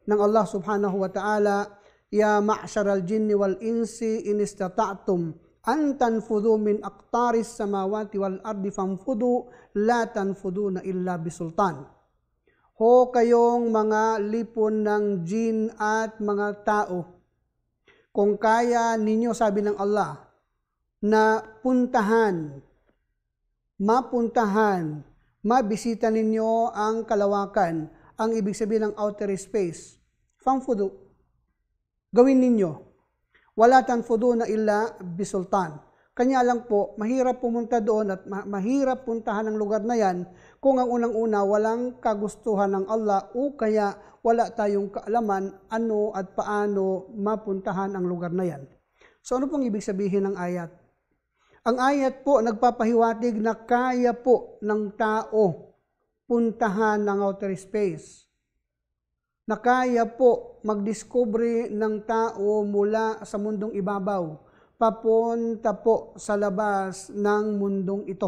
ng Allah subhanahu wa ta'ala, Ya ma'syaral jinni wal insi in istata'tum an tanfudu min aqtaris samawati wal ardi famfudu la tanfuduna illa bisultan. Ho kayong mga lipon ng jin at mga tao, kung kaya ninyo, sabi ng Allah, na mapuntahan, mabisita ninyo ang kalawakan, ang ibig sabihin ng outer space, famfudu, gawin ninyo. Wala tanfudu na illa bisultan. Kanya lang po, mahirap pumunta doon at mahirap puntahan ang lugar na yan kung ang unang-una walang kagustuhan ng Allah o kaya wala tayong kaalaman ano at paano mapuntahan ang lugar na yan. So ano pong ibig sabihin ng ayat? Ang ayat po nagpapahiwatig na kaya po ng tao puntahan ng outer space. Na kaya po magdiscovery ng tao mula sa mundong ibabaw papunta po sa labas ng mundong ito.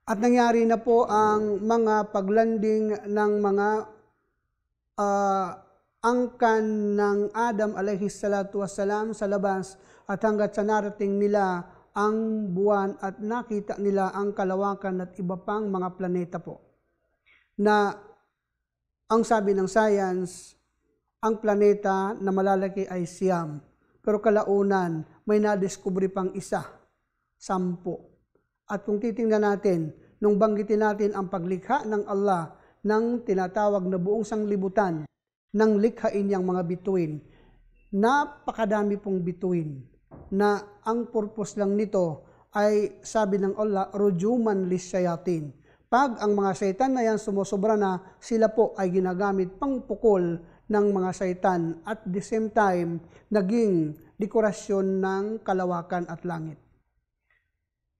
At nangyari na po ang mga paglanding ng mga angkan ng Adam alayhi salatu wassalam sa labas at hanggat sa narating nila ang buwan at nakita nila ang kalawakan at iba pang mga planeta po. Na ang sabi ng science, ang planeta na malalaki ay Siam. Pero kalaunan, may nadiskubre pang 10. At kung titingnan natin, nung banggitin natin ang paglikha ng Allah ng tinatawag na buong sanglibutan ng likhain niyang mga bituin, napakadami pong bituin na ang purpose lang nito ay sabi ng Allah, rujuman lisyayatin. Pag ang mga syaitan na yan sumusobra na, sila po ay ginagamit pang pukol ng mga syaitan at the same time naging dekorasyon ng kalawakan at langit.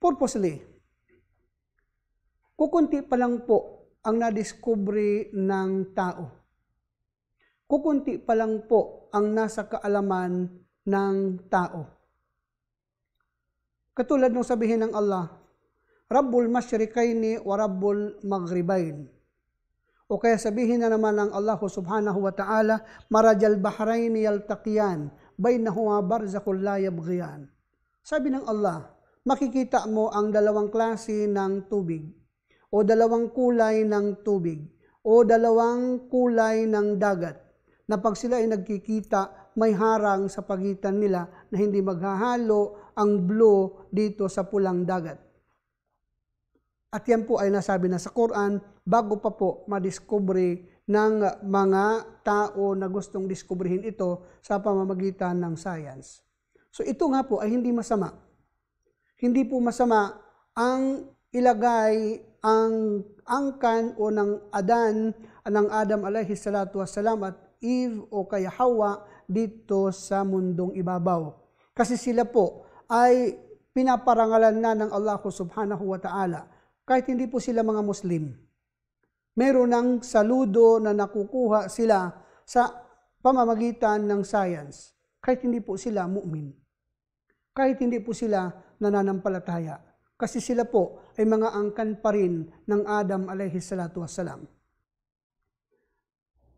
Purposely, kukunti pa lang po ang nadiskubre ng tao. Kukunti pa lang po ang nasa kaalaman ng tao. Katulad ng sabihin ng Allah, Rabbul Masyriqaini wa Rabbul Maghribain. O kaya sabihin na naman ng Allah subhanahu wa ta'ala, Marajal Bahraini yaltaqiyan, bainahuma barzakhul la yabghiyan. Sabi ng Allah, makikita mo ang dalawang klase ng tubig, o dalawang kulay ng tubig, o dalawang kulay ng dagat, na pag sila ay nagkikita, may harang sa pagitan nila na hindi maghahalo ang blue dito sa pulang dagat. At yan po ay nasabi na sa Quran bago pa po madiskubre ng mga tao na gustong diskubrihin ito sa pamamagitan ng science. So ito nga po ay hindi masama. Hindi po masama ang ilagay ang angkan o ng Adam alayhi salatu wassalam at Eve o kaya Hawa dito sa mundong ibabaw. Kasi sila po ay pinaparangalan na ng Allah subhanahu wa ta'ala. Kahit hindi po sila mga Muslim, meron ng saludo na nakukuha sila sa pamamagitan ng science. Kahit hindi po sila mu'min. Kahit hindi po sila nananampalataya. Kasi sila po ay mga angkan pa rin ng Adam alayhi salatu wassalam.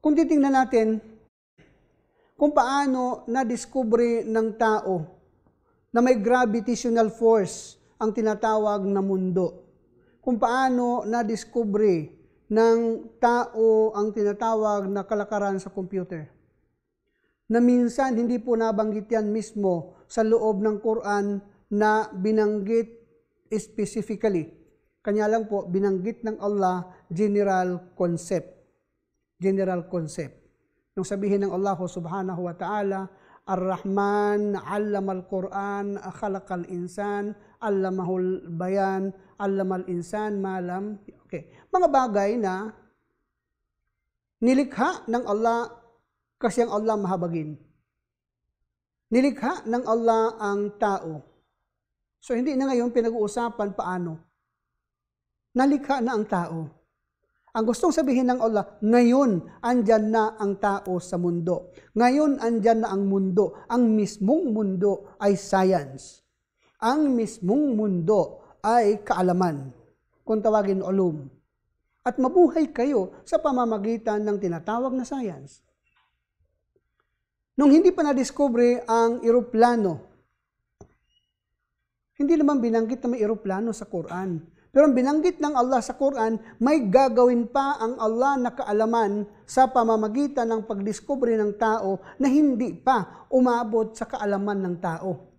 Kung titingnan natin kung paano na-discover ng tao na may gravitational force ang tinatawag na mundo. Kung paano na-discover ng tao ang tinatawag na kalakaran sa computer. Na minsan hindi po nabanggit yan mismo sa loob ng Quran na binanggit specifically. Kanya lang po binanggit ng Allah general concept. General concept. Nung sabihin ng Allah subhanahu wa ta'ala, Ar-Rahman, Allamal Quran, Khalaqal Insan, Allamahul Bayan, Allamal Insan, Malam. Okay. Mga bagay na nilikha ng Allah kasi ang Allah mahabagin. Nilikha ng Allah ang tao. So hindi na ngayon pinag-uusapan paano. Nalikha na ang tao. Ang gustong sabihin ng Allah, ngayon andyan na ang tao sa mundo. Ngayon andyan na ang mundo. Ang mismong mundo ay science. Ang mismong mundo ay kaalaman. Kung tawagin ulum. At mabuhay kayo sa pamamagitan ng tinatawag na science. Nung hindi pa na-discover ang eroplano, hindi naman binanggit na may eroplano sa Quran. Pero ang binanggit ng Allah sa Quran, may gagawin pa ang Allah na kaalaman sa pamamagitan ng pagdiskubre ng tao na hindi pa umabot sa kaalaman ng tao.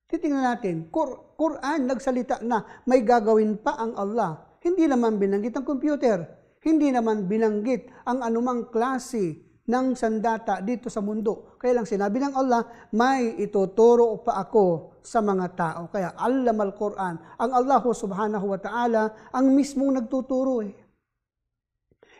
Titingnan natin, Quran nagsalita na may gagawin pa ang Allah. Hindi naman binanggit ang computer. Hindi naman binanggit ang anumang klase ng sandata dito sa mundo. Kaya lang sinabi ng Allah, may ituturo pa ako sa mga tao. Kaya Allamal Quran. Ang Allah subhanahu wa ta'ala ang mismong nagtuturo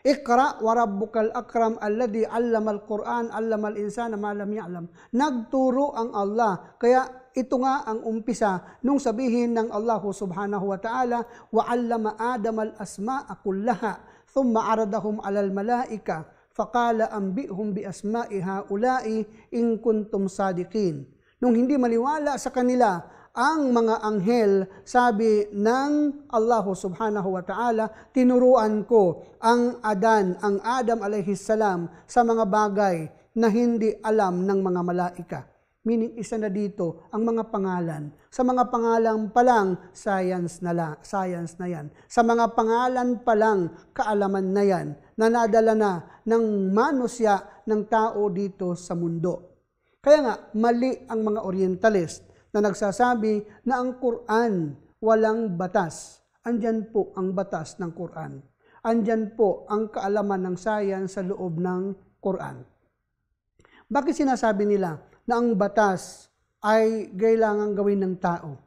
Iqra wa rabbukal akram alladhi allamal Quran allamal insana ma lam ya'lam. Nagturo ang Allah. Kaya ito nga ang umpisa nung sabihin ng Allah subhanahu wa ta'ala, wa allama Adam al-asma'a kullaha thumma aradahum alal malaika faqala anbi'hum bi asma'i haula'i in kuntum sadiqin. Nung hindi maniwala sa kanila ang mga anghel, sabi ng Allah subhanahu wa ta'ala, tinuruan ko ang Adam alayhis salam sa mga bagay na hindi alam ng mga malaika. Meaning isa na dito ang mga pangalan. Sa mga pangalan pa lang, science na yan. Sa mga pangalan pa lang, kaalaman na yan, na nadala na ng manusya ng tao dito sa mundo. Kaya nga, mali ang mga Orientalist na nagsasabi na ang Quran walang batas. Andyan po ang batas ng Quran. Andyan po ang kaalaman ng science sa loob ng Quran. Bakit sinasabi nila na ang batas ay kailangan gawin ng tao?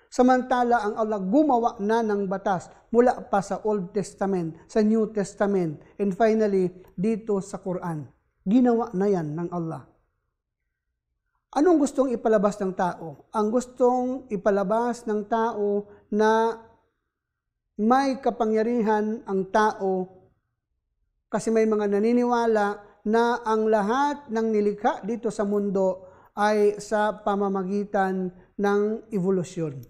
Samantala, ang Allah gumawa na ng batas mula pa sa Old Testament, sa New Testament, and finally, dito sa Quran. Ginawa na yan ng Allah. Anong gustong ipalabas ng tao? Ang gustong ipalabas ng tao na may kapangyarihan ang tao kasi may mga naniniwala na ang lahat ng nilikha dito sa mundo ay sa pamamagitan ng evolusyon.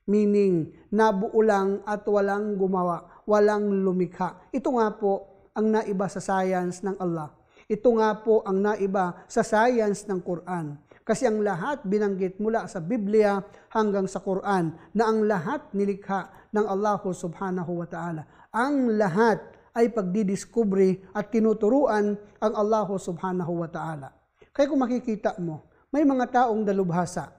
Meaning, nabuo lang at walang gumawa, walang lumikha. Ito nga po ang naiba sa science ng Allah. Ito nga po ang naiba sa science ng Quran. Kasi ang lahat binanggit mula sa Biblia hanggang sa Quran na ang lahat nilikha ng Allah subhanahu wa ta'ala. Ang lahat ay pagdidiskubre at tinuturuan ang Allah subhanahu wa ta'ala. Kaya kung makikita mo, may mga taong dalubhasa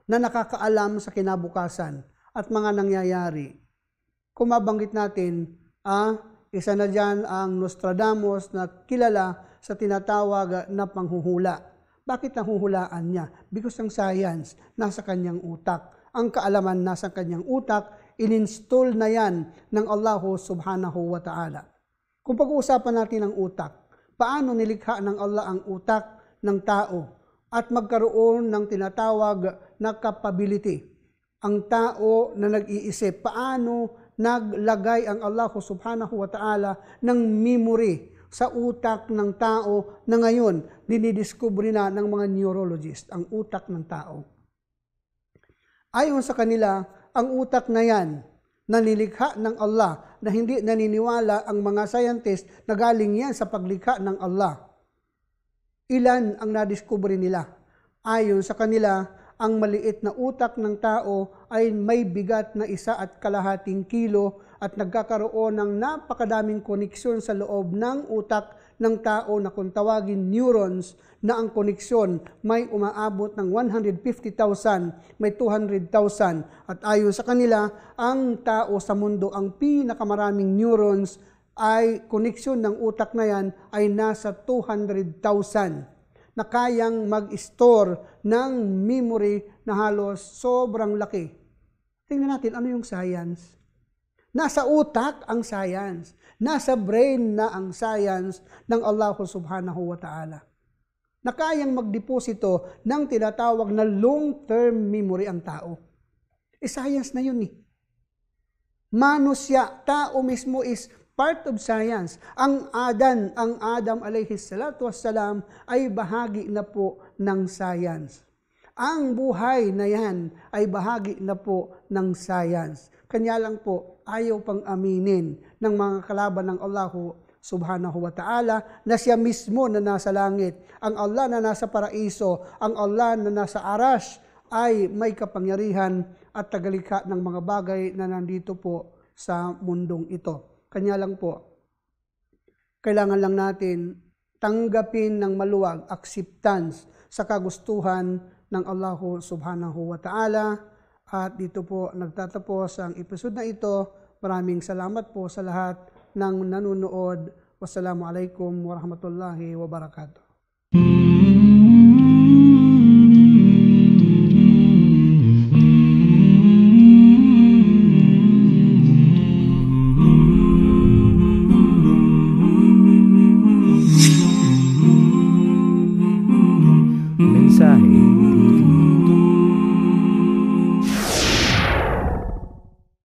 na nakakaalam sa kinabukasan at mga nangyayari. Kung mabanggit natin, isa na dyan ang Nostradamus na kilala sa tinatawag na panghuhula. Bakit nahuhulaan niya? Because ang science nasa kanyang utak. Ang kaalaman nasa kanyang utak, in-install na yan ng Allah subhanahu wa ta'ala. Kung pag-uusapan natin ang utak, paano nilikha ng Allah ang utak ng tao at magkaroon ng tinatawag na capability? Ang tao na nag-iisip, paano naglagay ang Allah subhanahu wa ta'ala ng memory sa utak ng tao na ngayon dinidiskubre na ng mga neurologist ang utak ng tao. Ayon sa kanila, ang utak na yan na nilikha ng Allah na hindi naniniwala ang mga scientist na galing yan sa paglikha ng Allah. Ilan ang nadiskubre nila? Ayon sa kanila, ang maliit na utak ng tao ay may bigat na 1.5 kilo at nagkakaroon ng napakadaming koneksyon sa loob ng utak ng tao na kung tawagin neurons na ang koneksyon may umaabot ng 150,000, may 200,000. At ayon sa kanila, ang tao sa mundo, ang pinakamaraming neurons ay koneksyon ng utak na yan ay nasa 200,000. na kayang mag-store ng memory na halos sobrang laki. Tingnan natin ano yung science. Nasa utak ang science. Nasa brain na ang science ng Allah subhanahu wa ta'ala. Na kayang magdeposito ng tinatawag na long-term memory ang tao. Science na yun eh. Manusya, tao mismo is part of science. Ang Adam alayhi salatu wassalam ay bahagi na po ng science. Ang buhay na yan ay bahagi na po ng science. Kanya lang po, ayaw pang aminin ng mga kalaban ng Allah subhanahu wa ta'ala na siya mismo na nasa langit. Ang Allah na nasa paraiso, ang Allah na nasa arash ay may kapangyarihan at tagalikha ng mga bagay na nandito po sa mundong ito. Kanya lang po, kailangan lang natin tanggapin ng maluwag, acceptance sa kagustuhan ng Allah subhanahu wa ta'ala. At dito po nagtatapos ang episode na ito. Maraming salamat po sa lahat ng nanonood. Wassalamualaikum warahmatullahi wabarakatuh.